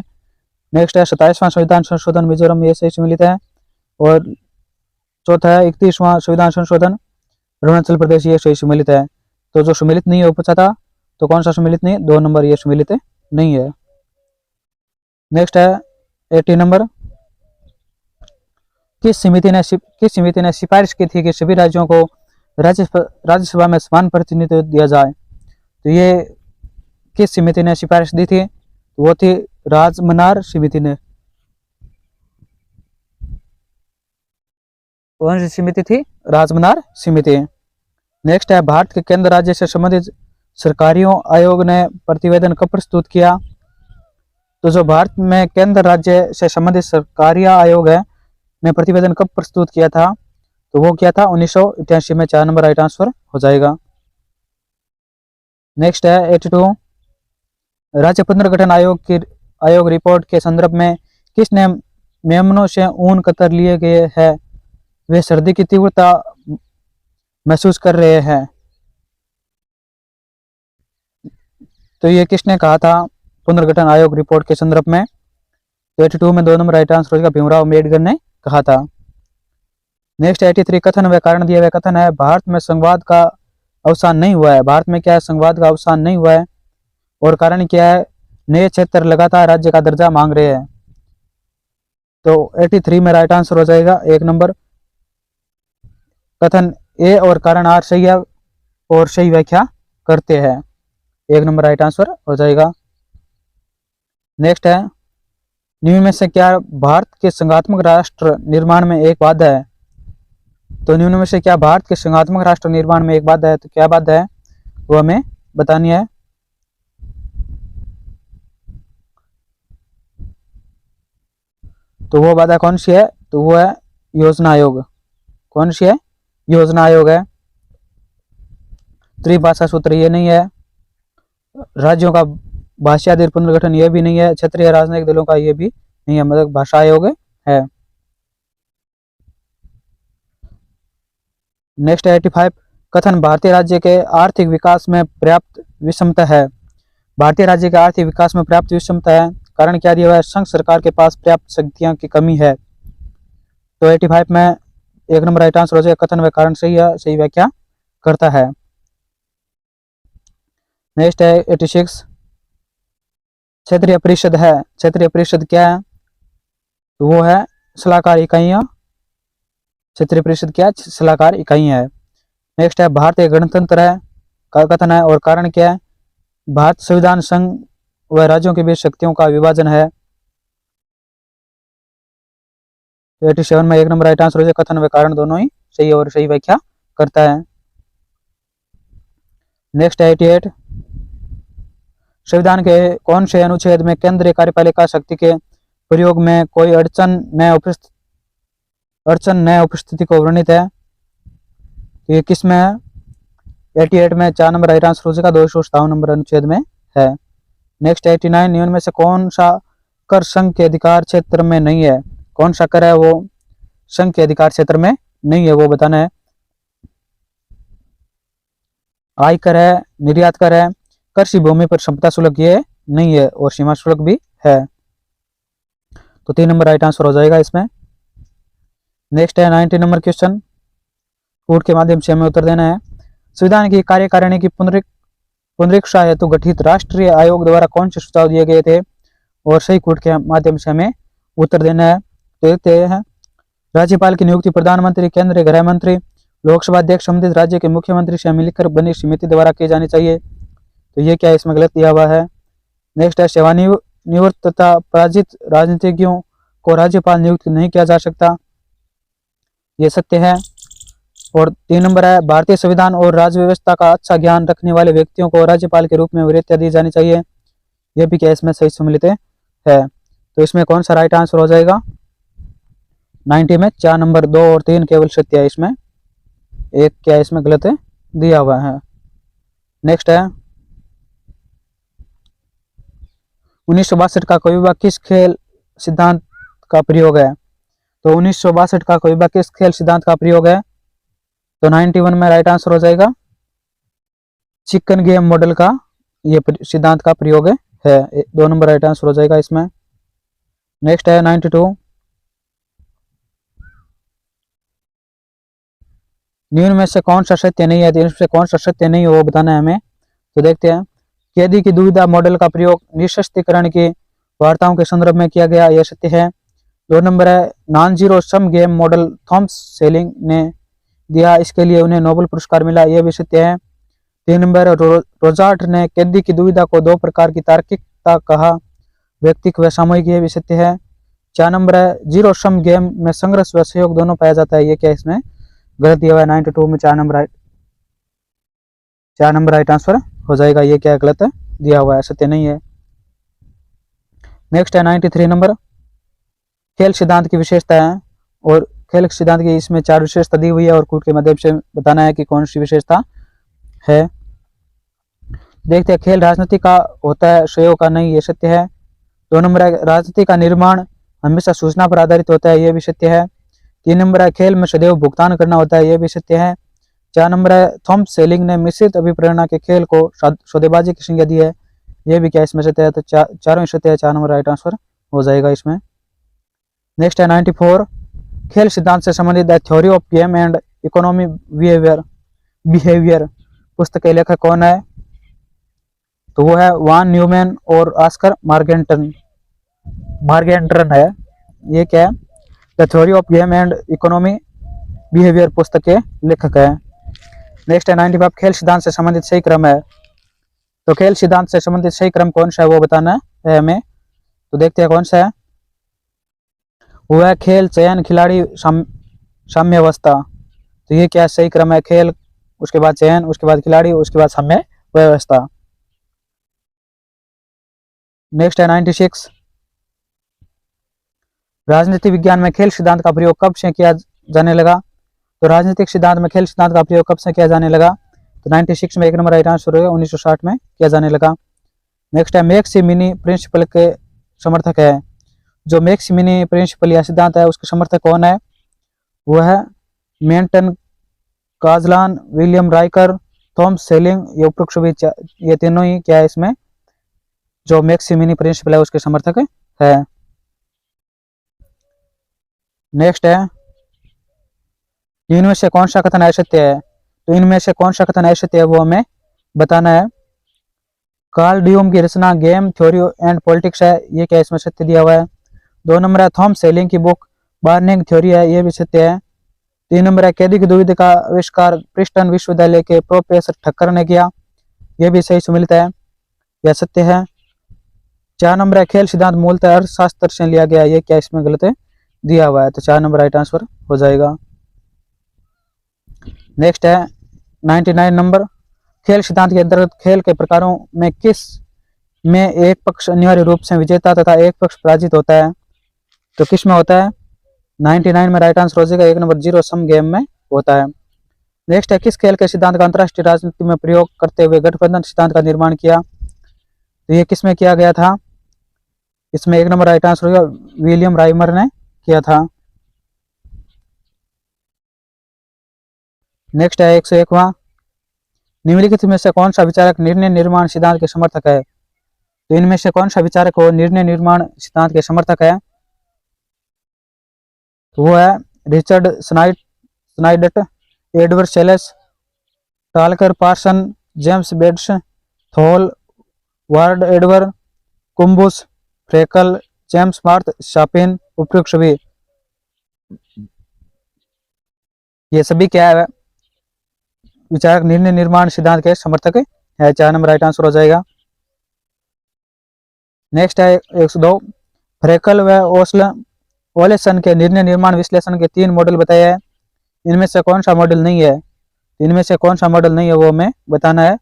नेक्स्ट है 27वां संविधान संशोधन मिजोरम, ये सही सम्मिलित है। और चौथा है 31वां संविधान संशोधन अरुणाचल प्रदेश, ये सही सम्मिलित है। तो जो सम्मिलित नहीं हो पूछा था, तो कौन सा सम्मिलित नहीं है, 2 नंबर ये सम्मिलित नहीं है। नेक्स्ट है 80 नंबर किस समिति ने सिफारिश की थी कि सभी राज्यों को राज्यसभा में समान प्रतिनिधित्व दिया जाए। तो ये किस समिति ने सिफारिश दी थी, तो वो थी राजमनार समिति ने। कौन सी समिति थी, राजमनार समिति। नेक्स्ट है भारत के केंद्र राज्य से संबंधित सरकारियों आयोग ने प्रतिवेदन कब प्रस्तुत किया। तो जो भारत में केंद्र राज्य से संबंधित सरकारी आयोग है ने प्रतिवेदन कब प्रस्तुत किया था, तो वो किया था 1988 में, 4 नंबर राइट आंसर हो जाएगा। नेक्स्ट है 82 राज्य पुनर्गठन आयोग रिपोर्ट के संदर्भ में किस मेमनों से ऊन कतर लिए गए हैं, वे सर्दी की तीव्रता महसूस कर रहे हैं। तो ये किसने कहा था पुनर्गठन आयोग रिपोर्ट के संदर्भ में। तो 82 में 2 नंबर राइट आंसर होगा, भीमराव अम्बेडकर ने कहा था। नेक्स्ट 83 कथन व कारण दिया हुआ कथन है भारत में संवाद का अवसान नहीं हुआ है। भारत में क्या है, संवाद का अवसान नहीं हुआ है, और कारण क्या है, नए क्षेत्र लगातार राज्य का दर्जा मांग रहे हैं। तो 83 में राइट आंसर हो जाएगा 1 नंबर। कथन ए और कारण आर सही है और सही व्याख्या करते हैं, 1 नंबर राइट आंसर हो जाएगा। नेक्स्ट है निम्न में से क्या भारत के संघात्मक राष्ट्र निर्माण में एक बाधा है। तो निम्न में से क्या भारत के संघात्मक राष्ट्र निर्माण में एक बाधा है, तो क्या बाधा है वो हमें बतानी है। तो वो बाधा कौन सी है, तो वो है योजना आयोग। कौन सी है, योजना आयोग है। त्रिभाषा सूत्र ये नहीं है। राज्यों का भाषाधीन पुनर्गठन ये भी नहीं है। क्षेत्रीय राजनीतिक दलों का ये भी नहीं है, मतलब भाषा आयोग है। नेक्स्ट 85 कथन भारतीय राज्य के आर्थिक विकास में पर्याप्त विषमता है। भारतीय राज्य के आर्थिक विकास में पर्याप्त विषमता है, कारण क्या दिया हुआ है, संघ सरकार के पास पर्याप्त शक्तियां की कमी है। तो 85 में 1 नंबर राइट आंसर हो जाएगा, कथन व कारण सही है, सही व्याख्या करता है। नेक्स्ट है 86 क्षेत्रीय परिषद है। क्षेत्रीय परिषद क्या है, तो वो है सलाहकार इकाइयां। क्षेत्रीय परिषद क्या है, सलाहकार इकाइयां है। नेक्स्ट है भारत एक गणतंत्र है का कथन है, और कारण क्या है, भारत संविधान संघ व राज्यों के बीच शक्तियों का विभाजन है। 87 में 1 नंबर राइट आंसर हो जाए, कथन व कारण दोनों ही सही और सही व्याख्या करता है। नेक्स्ट 88 संविधान के कौन से अनुच्छेद में केंद्रीय कार्यपालिका शक्ति के प्रयोग में कोई अड़चन न उपस्थिति को वर्णित है। तो ये किस में है, 88 में 4 नंबर राइट आंसर हो जाएगा, 257 नंबर अनुच्छेद में है। नेक्स्ट 89 निम्न में से कौन सा कर संघ के अधिकार क्षेत्र में नहीं है। कौन सा कर है वो संघ के अधिकार क्षेत्र में नहीं है, वो बताना है। आयकर है, निर्यात कर है, कृषि भूमि पर संपदा शुल्क ये नहीं है, और सीमा शुल्क भी है। तो 3 नंबर राइट आंसर हो जाएगा इसमें। नेक्स्ट है 90 नंबर क्वेश्चन, कोड के माध्यम से हमें उत्तर देना है। संविधान की कार्यकारिणी की पुनरीक्षा हेतु गठित राष्ट्रीय आयोग द्वारा कौन से सुझाव दिए गए थे, और सही कोड के माध्यम से हमें उत्तर देना है। तो देखते हैं, राज्यपाल की नियुक्ति प्रधानमंत्री, केंद्रीय गृह मंत्री, लोकसभा अध्यक्ष संबंधित राज्य के मुख्यमंत्री से मिलकर बनी समिति द्वारा की जानी चाहिए। तो ये क्या है, इसमें गलत दिया हुआ है। नेक्स्ट है, सेवानिवृत्त तथा पराजित राजनीतिज्ञों को राज्यपाल नियुक्त नहीं किया जा सकता, ये सत्य है। और 3 नंबर है, भारतीय संविधान और राज्य व्यवस्था का अच्छा ज्ञान रखने वाले व्यक्तियों को राज्यपाल के रूप में वरीयता दी जानी चाहिए, यह भी क्या इसमें सही सम्मिलित है। तो इसमें कौन सा राइट आंसर हो जाएगा, 90 में 4 नंबर 2 और 3 केवल सत्य है, इसमें एक क्या इसमें गलत दिया हुआ है। नेक्स्ट है, 1962 का कविता किस खेल सिद्धांत का प्रयोग है। तो 1962 का कविता किस खेल सिद्धांत का प्रयोग है। तो 91 में राइट आंसर हो जाएगा, चिकन गेम मॉडल का ये सिद्धांत का प्रयोग है। 2 नंबर राइट आंसर हो जाएगा इसमें। नेक्स्ट है 92, निम्न में से कौन सा सत्य नहीं है, इनमें से कौन सा सत्य नहीं है वो बताना है हमें। तो देखते हैं, कैदी की दुविधा मॉडल का प्रयोग निःशस्त्रीकरण की वार्ताओं के संदर्भ में किया गया, यह सत्य है। 2 नंबर है, non zero sum game model Thomas selling ने दिया, इसके लिए उन्हें नोबेल पुरस्कार मिला, यह भी सत्य है। 3 नंबर है, रोजार्ट ने कैदी की दुविधा को 2 प्रकार की तार्किकता कहा, व्यक्तिक व सामूहिक, यह भी सत्य है। 4 नंबर है, जीरो सम गेम में संघर्ष व सहयोग दोनों पाया जाता है, ये क्या इसमें गलत दिया हुआ है। 92 में 4 नंबर राइट आंसर हो जाएगा, ये क्या गलत है दिया हुआ है, सत्य नहीं है। नेक्स्ट है 93 नंबर, खेल सिद्धांत की विशेषता है, और खेल सिद्धांत की इसमें 4 विशेषता दी हुई है, और कोड के माध्यम से बताना है कि कौन सी विशेषता है। देखते हैं, खेल राजनीति का होता है, सहयोग का नहीं, ये सत्य है। 2 नंबर है, राजनीति का निर्माण हमेशा सूचना पर आधारित होता है, ये भी सत्य है। 3 नंबर है, खेल में सदैव भुगतान करना होता है, ये भी सत्य है। 4 नंबर है, थॉमस सेलिंग ने मिश्रित अभिप्रेरणा के खेल को सौदेबाजी की संज्ञा दी है, ये भी क्या इसमें सत्य है। तो चारों सत्य है, 4 नंबर राइट आंसर हो जाएगा इसमें। नेक्स्ट है 94, खेल सिद्धांत से संबंधित the theory of game and economy behaviour पुस्तक के लेखक कौन है। तो वो है वान न्यूमैन और ऑस्कर मार्गेंटरन है, ये क्या है, the theory of game and economy behaviour पुस्तक के लेखक है। नेक्स्ट है 95, खेल सिद्धांत से संबंधित सही क्रम है। तो खेल सिद्धांत से संबंधित सही क्रम कौन सा है वो बताना है हमें। तो देखते हैं कौन सा है, वो है खेल, चयन, खिलाड़ी, साम्यावस्था। तो ये क्या सही क्रम है, खेल, उसके बाद चयन, उसके बाद खिलाड़ी, उसके बाद साम्य व्यवस्था। नेक्स्ट है 96, राजनीति विज्ञान में खेल सिद्धांत का प्रयोग कब से किया जाने लगा। तो राजनीतिक सिद्धांत में खेल सिद्धांत का प्रयोग कब से किया जाने लगा। तो 96 में 1 नंबर राइट आंसर होगा, 1960 में किया जाने लगा। नेक्स्ट है, मैक्सिमिनी प्रिंसिपल के समर्थक है। जो मैक्सिमिनी प्रिंसिपल या सिद्धांत है उसके समर्थक कौन है, वो है मेंटन, काजलान, विलियम राइकर, थॉमस सेलिंग, ये उपरोक्त सभी ये तीनों ही क्या है इसमें जो मैक्सिमिनी प्रिंसिपल है उसके समर्थक है। नेक्स्ट है, इनमें से कौन सा कथन असत्य है। तो इनमें से कौन सा कथन असत्य है वो हमें बताना है। कार्ल ड्यूम की रचना गेम थ्योरी एंड पॉलिटिक्स है, ये क्या इसमें सत्य दिया हुआ है। 2 नंबर है, थॉमस सेलिंग की बुक बार्निंग थ्योरी है, ये भी सत्य है। 3 नंबर है, कैदी की दुविधा का आविष्कार प्रिंसटन विश्वविद्यालय के प्रोफेसर ठक्कर ने किया, यह भी सही सम्मिलित है, यह सत्य है। 4 नंबर है, खेल सिद्धांत मूलतः अर्थशास्त्र से लिया गया, ये क्या इसमें गलत है दिया हुआ है। तो 4 नंबर राइट आंसर हो जाएगा। नेक्स्ट है 99 नंबर, खेल सिद्धांत के अंतर्गत खेल के प्रकारों में किस में एक पक्ष अनिवार्य रूप से विजेता तथा एक पक्ष पराजित होता है। तो किस में होता है, 99 में राइट आंसर हो जाएगा, 1 नंबर जीरो सम गेम में होता है। नेक्स्ट है, किस खेल के सिद्धांत का अंतरराष्ट्रीय राजनीति में प्रयोग करते हुए गठबंधन सिद्धांत का निर्माण किया। तो ये किस में किया गया था, इसमें 1 नंबर राइट आंसर होगा, विलियम राइमर ने किया था। नेक्स्ट है 101वां, निम्नलिखित में से कौन सा विचारक निर्णय निर्माण सिद्धांत के समर्थक है। तो इनमें से कौन सा विचारक वो निर्णय निर्माण सिद्धांत के समर्थक है, तो वो है Richard Snyder, Edward Shils, Talcott Parsons, James बेड्स, थॉल, वार्ड एडवर्ड, कुम्बुस, फ्रेकल, जेम्स मार्थ, शापिन, उपयुक्त सभी। ये सभी क्या है, विचारक निर्णय निर्माण सिद्धांत के समर्थक है। 4 नंबर राइट आंसर हो जाएगा। नेक्स्ट है 102, फ्रेकल व ओलेसन के निर्णय निर्माण विश्लेषण के 3 मॉडल बताए हैं, इनमें से कौन सा मॉडल नहीं है, इनमें से कौन सा मॉडल नहीं है वो हमें बताना है।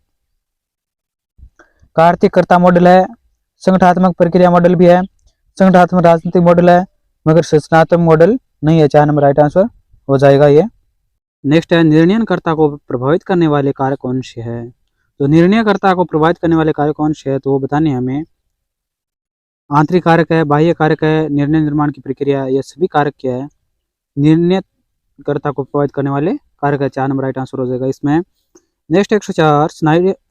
कार्तिककर्ता मॉडल है, संगठनात्मक प्रक्रिया मॉडल भी है, संगठनात्मक राजनीतिक मॉडल है, मगर सूचनात्मक मॉडल नहीं है। 4 नंबर राइट आंसर हो जाएगा ये। नेक्स्ट है निर्णयकर्ता को प्रभावित करने वाले कारक कौन से है। तो निर्णयकर्ता को प्रभावित करने वाले कारक कौन से है, तो वो बताने हमें। आंतरिक कारक है, बाह्य कारक है, निर्णय निर्माण की प्रक्रिया, ये सभी कारक क्या है, निर्णयकर्ता को प्रभावित करने वाले कारक है। 4 नंबर राइट आंसर हो जाएगा इसमें। नेक्स्ट 104,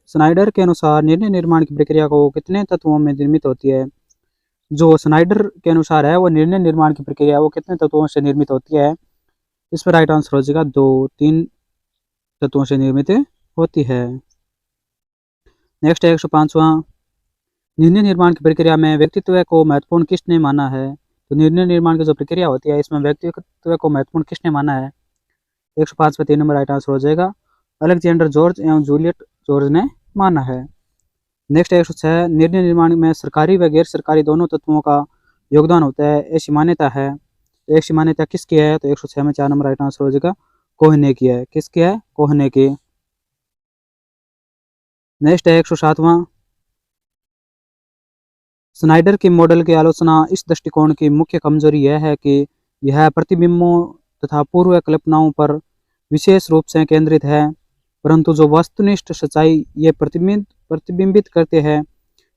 स्नाइडर के अनुसार निर्णय निर्माण की प्रक्रिया को कितने तत्वों में निर्मित होती है। जो स्नाइडर के अनुसार है वो निर्णय निर्माण की प्रक्रिया वो कितने तत्वों से निर्मित होती है, इस पर राइट आंसर हो जाएगा 2-3 तत्वों से निर्मित होती है। नेक्स्ट है 105वां, निर्णय निर्माण की प्रक्रिया में व्यक्तित्व को महत्वपूर्ण किसने माना है। तो निर्णय निर्माण की जो प्रक्रिया होती है इसमें व्यक्तित्व को महत्वपूर्ण किसने माना है। 105 पे 3 नंबर राइट आंसर हो जाएगा, अलेक्जेंडर जॉर्ज एवं जूलियट जॉर्ज ने माना है। नेक्स्ट 106, निर्णय निर्माण में सरकारी व गैर सरकारी दोनों तत्वों का योगदान होता है, ऐसी मान्यता है। तो ऐसी मान्यता किसकी है, तो 106 में 4 नंबर राइट आंसर हो जाएगा, कोहने की है। किसकी है, कोहने की। नेक्स्ट है 107वां, स्नाइडर के मॉडल की आलोचना, इस दृष्टिकोण की मुख्य कमजोरी यह है कि यह प्रतिबिंबों तथा पूर्व कल्पनाओं पर विशेष रूप से केंद्रित है, परंतु जो वस्तुनिष्ठ सच्चाई ये प्रतिबिंबित करते हैं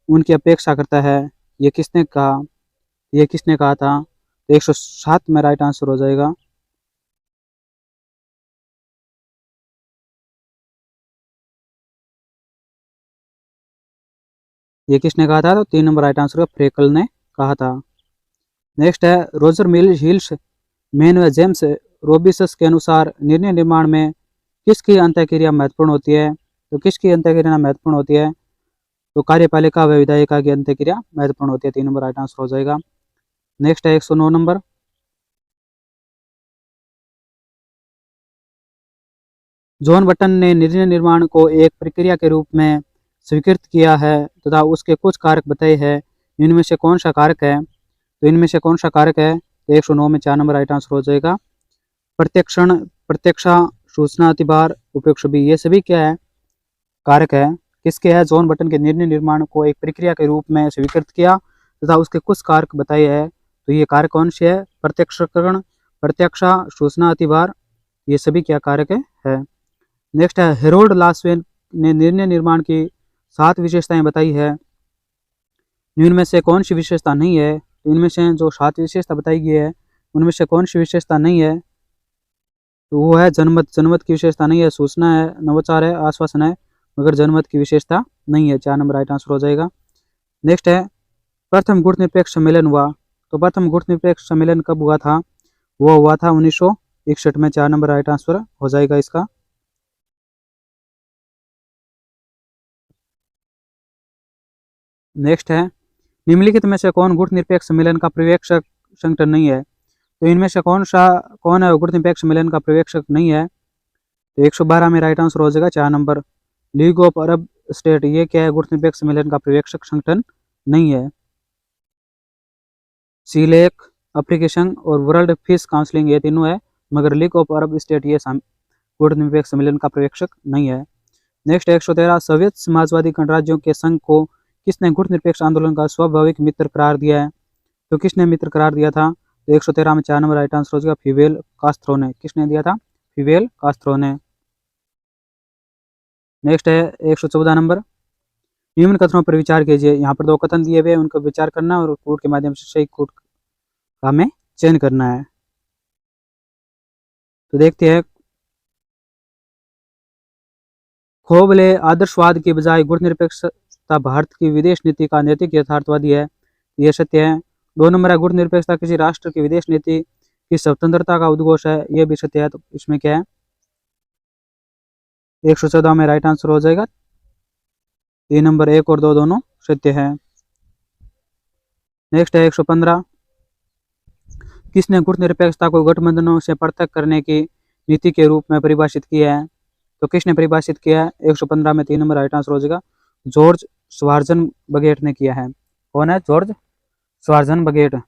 उनकी अपेक्षा करता है। ये किसने कहा, ये किसने कहा था, तो 107 में राइट आंसर हो जाएगा। ये किसने कहा था, तो 3 नंबर राइट आंसर फ्रेकल ने कहा था। नेक्स्ट है रोजर हिल्स, मेन व जेम्स रोबिसस के अनुसार निर्णय निर्माण में किसकी अंतःक्रिया महत्वपूर्ण होती है। तो किसकी अंतःक्रिया महत्वपूर्ण होती है, तो कार्यपालिका व विधायिका की अंतःक्रिया महत्वपूर्ण होती है। 3 नंबर राइट आंसर हो जाएगा। नेक्स्ट है 109 नंबर, जॉन बटन ने निर्णय निर्माण को एक प्रक्रिया के रूप में स्वीकृत किया है तथा उसके कुछ कारक बताए हैं, इनमें से कौन सा कारक है, तो इनमें से कौन सा कारक है, तो 109 में 4 नंबर राइट आंसर हो जाएगा। प्रत्यक्षा, सूचना अतिभार, उपयुक्त सभी, ये सभी क्या है, कारक है। किसके है, जॉन बटन के निर्णय निर्माण को एक प्रक्रिया के रूप में स्वीकृत किया तथा उसके कुछ कारक बताए हैं, तो ये कारक कौन से है, प्रत्यक्षकरण, प्रत्यक्षा, सूचना अतिभार, ये सभी क्या कारक है। नेक्स्ट है हेरोल्ड लास्वेन ने निर्णय निर्माण की 7 विशेषताएं बताई है, इनमें से कौन सी विशेषता नहीं है, तो इनमें से जो 7 विशेषता बताई गई है उनमें से कौन सी विशेषता नहीं है, तो वो है जनमत की विशेषता नहीं है, सूचना है, नवाचार है, आश्वासन है, मगर जनमत की विशेषता नहीं है। 4 नंबर राइट आंसर हो जाएगा। नेक्स्ट है प्रथम गुटनिरपेक्ष सम्मेलन हुआ, तो प्रथम गुटनिरपेक्ष सम्मेलन कब हुआ था, वो हुआ था 1961 में। 4 नंबर राइट आंसर हो जाएगा इसका। नेक्स्ट है निम्नलिखित में से कौन गुटनिरपेक्ष सम्मेलन का पर्यवेक्षक संगठन नहीं है, तो इनमें से कौन है गुटनिरपेक्ष सम्मेलन का पर्यवेक्षक नहीं है, तो 112 में राइट आंसर हो जाएगा। 4 number league of Arab state, ये क्या है, गुटनिरपेक्ष सम्मेलन का पर्यवेक्षक संगठन नहीं है। सीलेक, अफ्रीकी संघ और वर्ल्ड फिश काउंसिलिंग, ये तीनों है, मगर लीग ऑफ अरब स्टेट ये गुटनिरपेक्ष सम्मेलन का पर्यवेक्षक नहीं है। नेक्स्ट 113, सोवियत समाजवादी गणराज्यों के संघ को किसने गुटनिरपेक्ष आंदोलन का स्वाभाविक मित्र करार दिया है, तो किसने मित्र करार दिया था, तो 113 में 4 नंबर राइट आंसर हो जाएगा, फिदेल कास्त्रो ने। किसने दिया था, फिदेल कास्त्रो ने। नेक्स्ट है 114 नंबर, निम्न कथनों पर विचार कीजिए। यहाँ पर 2 कथन दिए हुए हैं, उनको विचार करना और कोड के माध्यम से सही कोड का हमें चयन करना है। तो देखते हैं, खोबले आदर्शवाद के बजाय गुटनिरपेक्षता भारत की विदेश नीति का नैतिक यथार्थवादी है, यह सत्य है। 2 नंबर है गुटनिरपेक्षता किसी राष्ट्र की विदेश नीति कि स्वतंत्रता का उद्घोष है, ये भी सत्य है। तो इसमें क्या है, 114 में राइट आंसर हो जाएगा। 3 नंबर 1 और 2 दोनों सत्य है। नेक्स्ट है 115, किसने गुटनिरपेक्षता को गठबंधनों से पृथक करने की नीति के रूप में परिभाषित किया है? तो किसने परिभाषित किया है? 115 में 3 नंबर राइट आंसर हो जाएगा, जॉर्ज श्वार्ज़ेनबर्गर ने किया है। कौन है? जॉर्ज श्वार्ज़ेनबर्गर।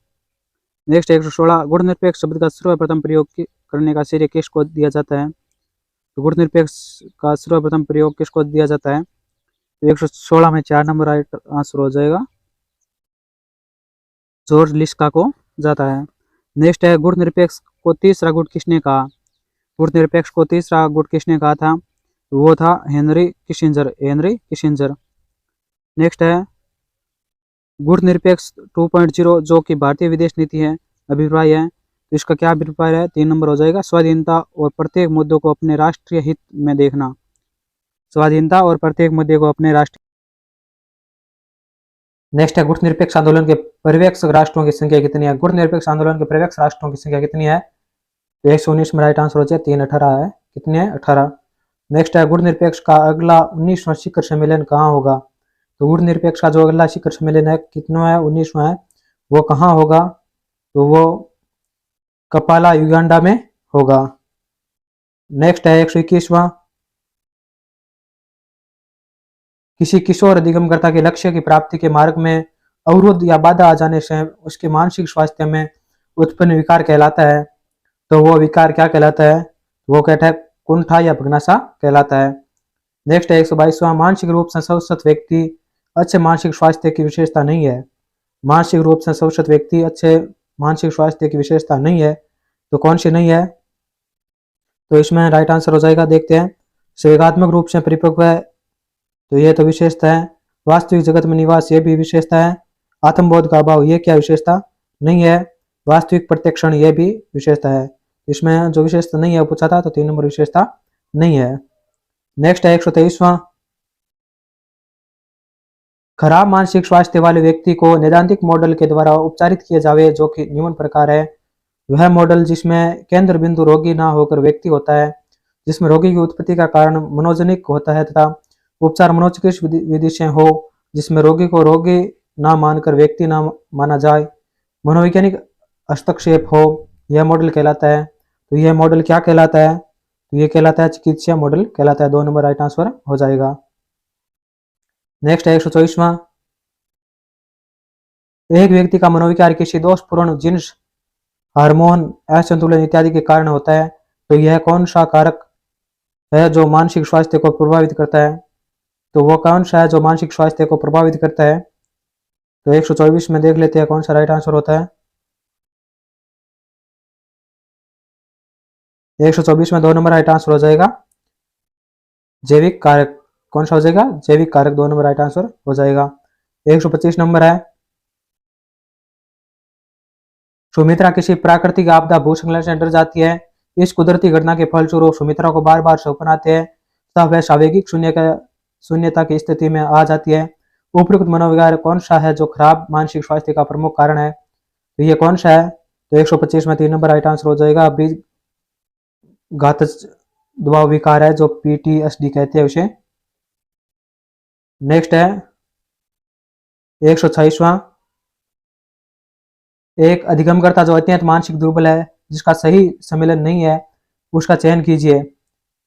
नेक्स्ट 116, गुणनिरपेक्ष शब्द का सर्वप्रथम प्रयोग करने का श्रेय किसको दिया जाता है? तो गुणनिरपेक्ष का सर्वप्रथम प्रयोग किसको दिया जाता है? तो 116 में 4 नंबर राइट आंसर हो जाएगा, जॉर्ज लिस्का को जाता है। नेक्स्ट है, गुणनिरपेक्ष को तीसरा गुट किसने कहा? गुणनिरपेक्ष को तीसरा गुट किसने कहा था? वो था हेनरी किसिंजर। नेक्स्ट है, गुणनिरपेक्ष 2.0 जो कि भारतीय विदेश नीति है, अभिप्राय है, तो इसका क्या अभिप्राय है? 3 नंबर हो जाएगा, स्वाधीनता और प्रत्येक मुद्दों को अपने राष्ट्रीय हित में देखना। स्वाधीनता और प्रत्येक मुद्दे को अपने राष्ट्रीय। नेक्स्ट है, गुटनिरपेक्ष आंदोलन के पर्यवेक्षक राष्ट्रों की संख्या कितनी है? गुटनिरपेक्ष आंदोलन के पर्यवेक्षक राष्ट्रों की संख्या कितनी है? तो 119 में राइट आंसर हो जाए, 3 18 है। कितने है? 18। नेक्स्ट है, गुटनिरपेक्ष का अगला 19वां शिखर सम्मेलन कहाँ होगा? तो गुटनिरपेक्ष का जो अगला शिखर सम्मेलन है, कितना है? 19वां है। वो कहाँ होगा? तो वो कपाला युगांडा में होगा। नेक्स्ट है 121वां, किसी किशोर अधिगमकर्ता के लक्ष्य की प्राप्ति के मार्ग में अवरोध या बाधा आ जाने से उसके मानसिक स्वास्थ्य में उत्पन्न विकार कहलाता है। तो वो विकार क्या कहलाता है? वो कहता है कुंठा या भग्नाशा कहलाता है। नेक्स्ट है 122वां, मानसिक रूप से स्वस्थ व्यक्ति अच्छे मानसिक स्वास्थ्य की विशेषता नहीं है। मानसिक रूप से स्वस्थ व्यक्ति अच्छे मानसिक स्वास्थ्य की विशेषता नहीं है, तो कौन सी नहीं है? तो इसमें राइट आंसर हो जाएगा, देखते हैं। संवेगात्मक रूप से परिपक्व है, तो ये तो विशेषता है। वास्तविक जगत में निवास, ये भी विशेषता है। आत्मबोध का अभाव, ये क्या विशेषता नहीं है? वास्तविक प्रत्यक्षण, ये भी विशेषता है। इसमें जो विशेषता नहीं है वो पूछा था, तो 3 नंबर विशेषता नहीं है। नेक्स्ट है 123वां, खराब मानसिक स्वास्थ्य वाले व्यक्ति को नैदानिक मॉडल के द्वारा उपचारित किया जावे, जो कि निम्न प्रकार है। वह मॉडल जिसमें केंद्र बिंदु रोगी ना होकर व्यक्ति होता है, जिसमें रोगी की उत्पत्ति का कारण मनोजनिक होता है तथा उपचार मनोचिकित्सक विधि से हो, जिसमें रोगी को रोगी ना मानकर व्यक्ति ना माना जाए, मनोवैज्ञानिक हस्तक्षेप हो, यह मॉडल कहलाता है। तो यह मॉडल क्या कहलाता है? तो यह कहलाता है चिकित्सा मॉडल कहलाता है। 2 नंबर राइट आंसर हो जाएगा। नेक्स्ट है 124वां, एक व्यक्ति का मनोविकार किसी दोषपूर्ण जिन्स, हार्मोन, असंतुलन इत्यादि के कारण होता है। तो यह कौन सा कारक है जो मानसिक स्वास्थ्य को प्रभावित करता है? तो वो कौन सा है जो मानसिक स्वास्थ्य को प्रभावित करता है? तो 124 में देख लेते हैं कौन सा राइट आंसर होता है। 124 में 2 नंबर राइट आंसर हो जाएगा, जैविक कारक। कौन सा हो जाएगा? जैविक कारक। 2 नंबर राइट आंसर हो जाएगा। 125 नंबर है, सुमित्रा किसी प्राकृतिक आपदा भूस्खलन से डर जाती है। इस कुदरती घटना के फलस्वरूप सुमित्रा को बार बार सपने आते हैं तथा वह सावेगिक शून्यता की स्थिति में आ जाती है। उपयुक्त मनोविकार कौन सा है जो खराब मानसिक स्वास्थ्य का प्रमुख कारण है? तो ये कौन सा है? तो 125 में 3 नंबर राइट आंसर हो जाएगा, बीज घातक दबाव विकार है, जो PTSD कहते हैं उसे। नेक्स्ट है 126वां, एक अधिगमकर्ता जो अत्यंत मानसिक दुर्बल है, जिसका सही सम्मेलन नहीं है, उसका चयन कीजिए।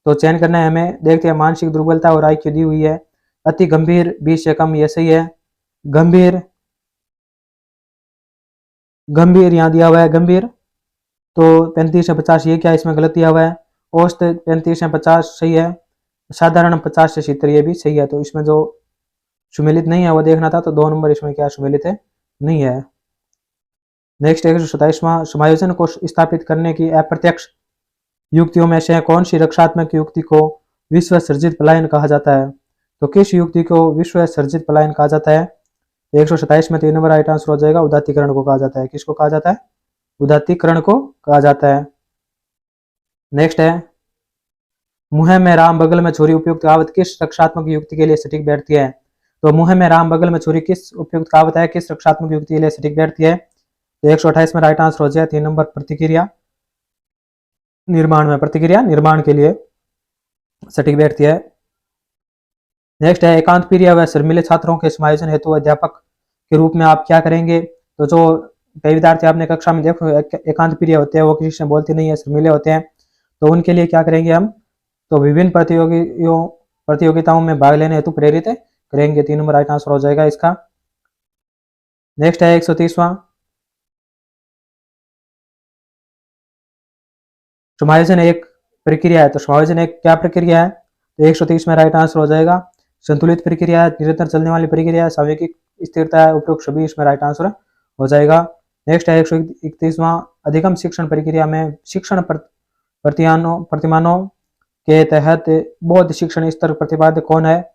तो चयन करना है हमें। देखते हैं, मानसिक दुर्बलता और IQ दी हुई है। अति गंभीर 20 से कम, ये सही है। गंभीर यहाँ दिया हुआ है, गंभीर तो 35 से 50, ये क्या इसमें गलत दिया हुआ है। औसत 35 से 50 सही है। साधारण 50 से 70, ये भी सही है। तो इसमें जो सुमेलित नहीं है वो देखना था, तो 2 नंबर इसमें क्या सुमेलित है? नहीं है। नेक्स्ट 127वां, समायोजन को स्थापित करने की अप्रत्यक्ष युक्तियों में से कौन सी रक्षात्मक युक्ति को विश्व सर्जित पलायन कहा जाता है? तो किस युक्ति को विश्व सर्जित पलायन कहा जाता है? 127 में 3 नंबर राइट आंसर हो जाएगा, उदात्तीकरण को कहा जाता है। किसको कहा जाता है? उदात्तीकरण को कहा जाता है। नेक्स्ट है, मुंह में राम बगल में छुरी उपयुक्त कहावत किस रक्षात्मक युक्ति के लिए सटीक बैठती है? तो मुंह में राम बगल में छुरी किस उपयुक्त कहावत है, किस रक्षात्मक युक्ति के लिए सटीक बैठती है? तो 128 में राइट आंसर हो जाए, 3 नंबर प्रतिक्रिया निर्माण में, प्रतिक्रिया निर्माण के लिए सटीक बैठती है। नेक्स्ट है एकांत प्रिय व शर्मीले छात्रों के समायोजन हेतु अध्यापक के रूप में आप क्या करेंगे। तो जो कई विद्यार्थी आपने कक्षा में देखो एकांत प्रिय होते हैं, वो किसी से बोलते नहीं है, शर्मीले होते हैं, तो उनके लिए क्या करेंगे हम, तो विभिन्न प्रतियोगिताओं में भाग लेने हेतु प्रेरित करेंगे। 3 नंबर राइट आंसर हो जाएगा इसका। नेक्स्ट है 130वां, समायोजन एक प्रक्रिया है, तो समायोजन एक क्या प्रक्रिया है, तो 130 में राइट आंसर हो जाएगा। संतुलित प्रक्रिया है, निरंतर चलने वाली प्रक्रिया है, सामयिक स्थिरता है, उपरोक्त सभी इसमें राइट आंसर हो जाएगा। नेक्स्ट है 131वां, अधिगम शिक्षण प्रक्रिया में शिक्षण प्रतिमानों के तहत बौद्ध शिक्षण स्तर प्रतिपादक कौन है।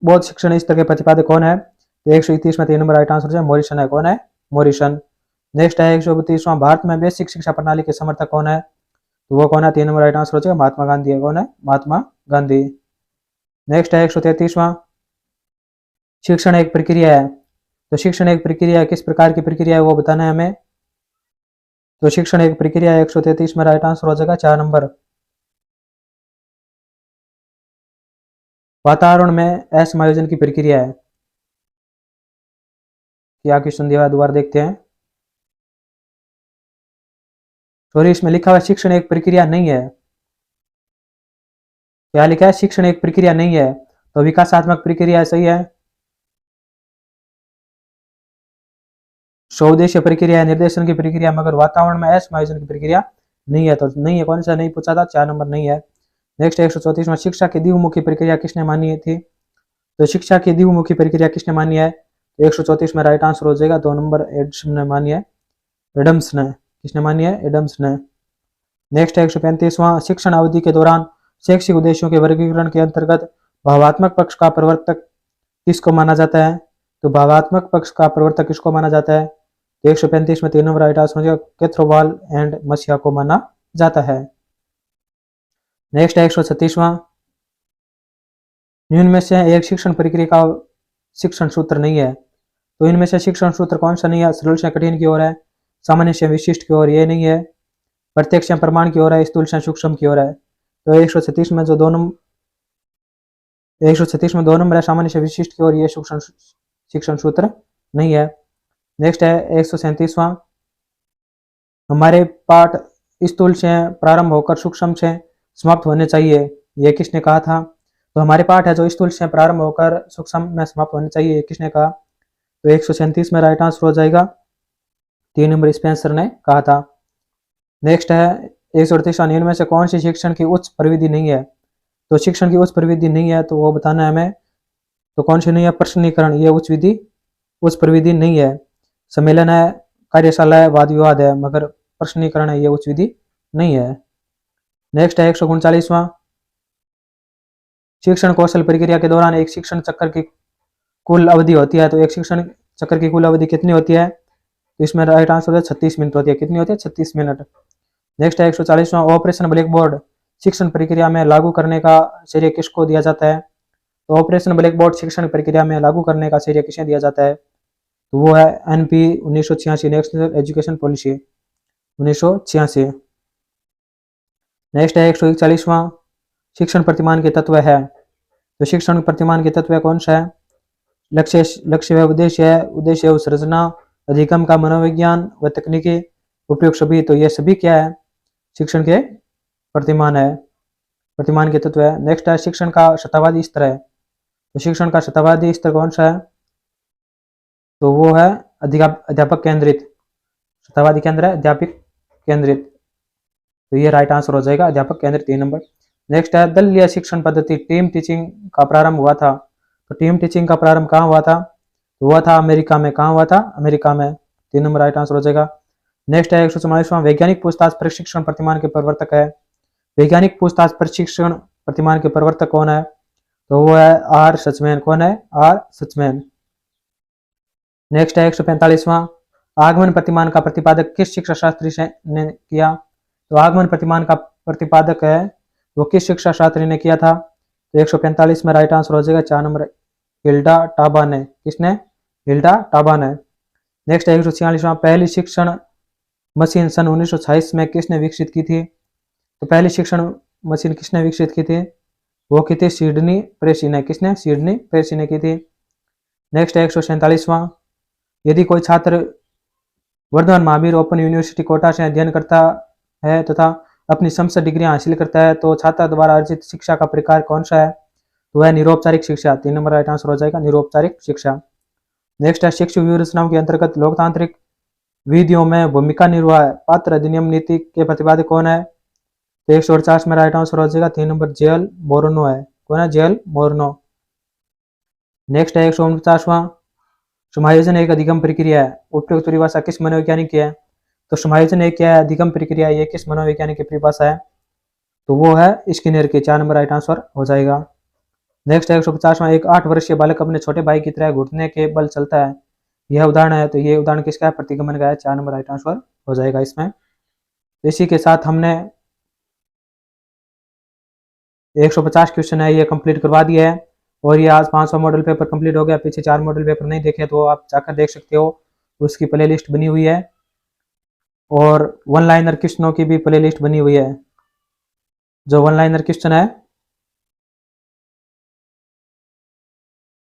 बौद्ध शिक्षण स्तर के प्रतिपादक कौन है, तो 131 में 3 नंबर राइट आंसर है, मॉरिसन है। कौन है, मॉरिसन। नेक्स्ट है 132वां, भारत में बेसिक शिक्षा प्रणाली के समर्थक कौन है, तो वो कौन है, 3 नंबर राइट आंसर हो जाएगा, महात्मा गांधी है। कौन है, महात्मा गांधी। नेक्स्ट है 133वां, शिक्षण एक प्रक्रिया है, तो शिक्षण एक प्रक्रिया किस प्रकार की प्रक्रिया है वो बताना है हमें, तो शिक्षण एक प्रक्रिया 133 में राइट आंसर हो जाएगा 4 नंबर। वातावरण में असमायोजन की प्रक्रिया है, क्या क्वेश्चन दिया दोबारा देखते हैं। सॉरी, इसमें लिखा हुआ शिक्षण एक प्रक्रिया नहीं है, क्या लिखा है, शिक्षण एक प्रक्रिया नहीं है, तो विकासात्मक प्रक्रिया सही है। स्वउद्देश्य प्रक्रिया है, निर्देशन की प्रक्रिया, मगर वातावरण में असमायोजन की प्रक्रिया नहीं है, तो नहीं है। कौन सा नहीं पूछा था, 4 नंबर नहीं है। नेक्स्ट 134वां, शिक्षा की द्विमुखी प्रक्रिया किसने मानी थी, तो शिक्षा की द्विमुखी प्रक्रिया किसने मानी है, तो 134 में राइट आंसर हो जाएगा 2 नंबर, एडम्स ने मानी है। एडम्स ने, किसने मानी है, एडम्स ने। नेक्स्ट है 135वां, शिक्षण अवधि के दौरान शैक्षिक उद्देश्यों के वर्गीकरण के अंतर्गत भावात्मक पक्ष का प्रवर्तक किसको माना जाता है, तो भावात्मक पक्ष का प्रवर्तक किसको माना जाता है, तो 135 में 3 नंबर राइट आंसर हो जाएगा, कैथ्रोवाल एंड मसिया को माना जाता है। नेक्स्ट है 136वां, निम्न में से एक शिक्षण प्रक्रिया का शिक्षण सूत्र नहीं है, तो इनमें से शिक्षण सूत्र कौन सा नहीं है, सरल से कठिन की ओर है, सामान्य से विशिष्ट की ओर ये नहीं है, प्रत्यक्ष से प्रमाण की ओर है, स्थूल से सूक्ष्म की ओर है। तो 136 में जो 2 नंबर है, सामान्य से विशिष्ट की ओर, ये शिक्षण सूत्र नहीं है। नेक्स्ट है 137वां, हमारे पाठ स्थूल से प्रारंभ होकर सूक्ष्म से समाप्त होने चाहिए, ये किसने कहा था, तो हमारे पाठ है जो स्थूल से प्रारंभ होकर सूक्ष्म में समाप्त होने चाहिए, ये किसने कहा, तो 137 में राइट आंसर हो जाएगा, 3 नंबर स्पेंसर ने कहा था। नेक्स्ट है 138वां, निम्न में से कौन सी शिक्षण की उच्च प्रविधि नहीं है, तो शिक्षण की उच्च प्रविधि नहीं है, तो वो बताना है हमें, तो कौन सी नहीं है, प्रश्नीकरण, ये उच्च प्रविधि नहीं है। सम्मेलन है, कार्यशाला है, वाद विवाद है, मगर प्रश्नीकरण है, ये उच्च विधि नहीं है। नेक्स्ट है 139वां, शिक्षण कौशल प्रक्रिया के दौरान एक शिक्षण चक्र की कुल अवधि होती है, तो एक शिक्षण चक्र की कुल अवधि कितनी होती है, तो इसमें राइट आंसर है 36 मिनट होती है। कितनी होती है, 36 मिनट। नेक्स्ट है 140वां, ऑपरेशन ब्लैक बोर्ड शिक्षण प्रक्रिया में लागू करने का श्रेय किसको दिया जाता है, तो ऑपरेशन ब्लैक बोर्ड शिक्षण प्रक्रिया में लागू करने का श्रेय किसे दिया जाता है, तो वो है NP 1986, national education policy 1986। Next है 141वां, शिक्षण प्रतिमान के तत्व है, तो शिक्षण प्रतिमान के तत्व कौन सा है, लक्ष्य व उद्देश्य है, उद्देश्य व संरचना, अधिगम का मनोविज्ञान व तकनीकी, उपयोग सभी, तो ये सभी क्या है, शिक्षण के प्रतिमान है, प्रतिमान के तत्व है। नेक्स्ट है शिक्षण का शताब्दी स्तर है, तो शिक्षण का शताब्दी स्तर कौन सा है, तो वो है अध्यापक केंद्रित, शताब्दी केंद्र है अध्यापक केंद्रित, तो ये राइट आंसर हो जाएगा, अध्यापक केंद्रित 3 नंबर। नेक्स्ट है दलीय शिक्षण पद्धति, टीम टीचिंग का प्रारंभ हुआ था, तो टीम टीचिंग का प्रारंभ कहाँ हुआ था, तो हुआ था अमेरिका में। कहाँ हुआ था, अमेरिका में, 3 नंबर राइट आंसर हो जाएगा। नेक्स्ट है 144वां, वैज्ञानिक पूछताछ प्रशिक्षण प्रतिमान के प्रवर्तक है, वैज्ञानिक पूछताछ प्रशिक्षण प्रतिमान के प्रवर्तक कौन है, तो वो है R सचमैन। कौन है, R सचमैन। नेक्स्ट है 145वां, आगमन प्रतिमान का प्रतिपादक किस शिक्षा शास्त्री ने किया, तो आगमन प्रतिमान का प्रतिपादक है वो किस शिक्षा शास्त्री ने किया था, तो 145 में राइट आंसर हो जाएगा 4 नंबर, हिल्डा टाबा ने। किसने, हिल्डा टाबा ने। नेक्स्ट है 146वां, पहली शिक्षण मशीन सन 1926 में किसने विकसित की थी? तो पहली शिक्षण मशीन किसने विकसित की थी? वो की थी सिडनी प्रेसी ने। किसने? सिडनी प्रेसी ने की थी। नेक्स्ट है 147वां, यदि कोई छात्र वर्धमान महावीर ओपन यूनिवर्सिटी कोटा से अध्ययन करता है तथा अपनी समस्त डिग्रियां हासिल करता है तो छात्र द्वारा अर्जित शिक्षा का प्रकार कौन सा है? तो वह निरौपचारिक शिक्षा। 3 नंबर राइट आंसर हो जाएगा, निरौपचारिक शिक्षा। नेक्स्ट है शिक्षक व्यूहरचनाओं के अंतर्गत लोकतांत्रिक विधियों में भूमिका निर्वाह पात्र अधिनियम नीति के प्रतिपादक कौन है? तो 148 में राइट आंसर हो जाएगा 3 नंबर जेल मोरनो है। कौन है? जेल मोरनो। नेक्स्ट है 149वां, समायोजन एक अधिगम प्रक्रिया है, उपयुक्त परिभाषा किस मनोवैज्ञानिक की है? तो समायोजन एक क्या है? अधिगम प्रक्रिया। ये किस मनोवैज्ञानिक की परिभाषा है? तो वो है स्किनर की। 4 नंबर राइट आंसर हो जाएगा। नेक्स्ट है 150वां, एक 8 वर्षीय बालक अपने छोटे भाई की तरह घुटने के बल चलता है, यह उदाहरण है। तो ये उदाहरण किसका है? प्रतिगमन का है। 4 नंबर राइट आंसर हो जाएगा इसमें। तो इसी के साथ हमने 150 क्वेश्चन है ये कंप्लीट करवा दिया है और ये आज 500 मॉडल पेपर कंप्लीट हो गया। पीछे 4 मॉडल पेपर नहीं देखे तो आप जाकर देख सकते हो, उसकी प्ले लिस्ट बनी हुई है और वन लाइनर क्वेश्चनों की भी प्ले लिस्ट बनी हुई है। जो वन लाइनर क्वेश्चन है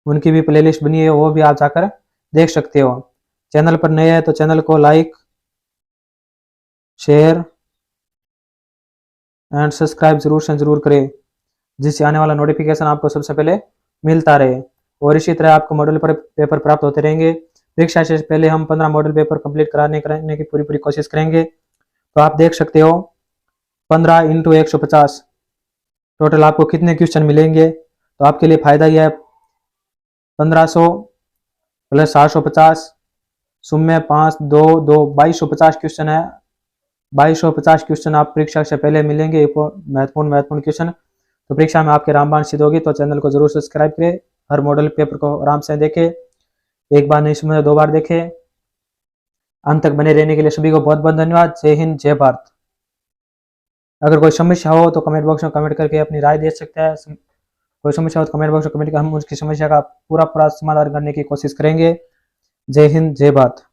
उनकी भी प्ले लिस्ट बनी है, वो भी आप जाकर देख सकते हो। चैनल पर नए हैं तो चैनल को लाइक शेयर एंड सब्सक्राइब जरूर से जरूर करें, जिससे आने वाला नोटिफिकेशन आपको सबसे पहले मिलता रहे। और इसी तरह आपको मॉडल पर पेपर प्राप्त होते रहेंगे। परीक्षा से पहले हम 15 मॉडल पेपर कंप्लीट कराने की पूरी कोशिश करेंगे। तो आप देख सकते हो 15 × 150 टोटल आपको कितने क्वेश्चन मिलेंगे। तो आपके लिए फायदा यह है 1500 प्लस 750 शून्य 5 2 2 2250 क्वेश्चन है। 2250 क्वेश्चन आप परीक्षा से पहले मिलेंगे, महत्वपूर्ण क्वेश्चन। तो परीक्षा में आपके रामबाण सिद्ध होगी। तो चैनल को जरूर सब्सक्राइब करें, हर मॉडल पेपर को आराम से देखें, एक बार नहीं समझे 2 बार देखें। अंत तक बने रहने के लिए सभी को बहुत बहुत धन्यवाद। जय हिंद, जय भारत। अगर कोई समस्या हो तो कमेंट बॉक्स में कमेंट करके अपनी राय दे सकते हैं। कोई समस्या हो तो कमेंट बॉक्स में कमेंट कर हम उसकी समस्या का पूरा समाधान करने की कोशिश करेंगे। जय हिंद, जय भारत।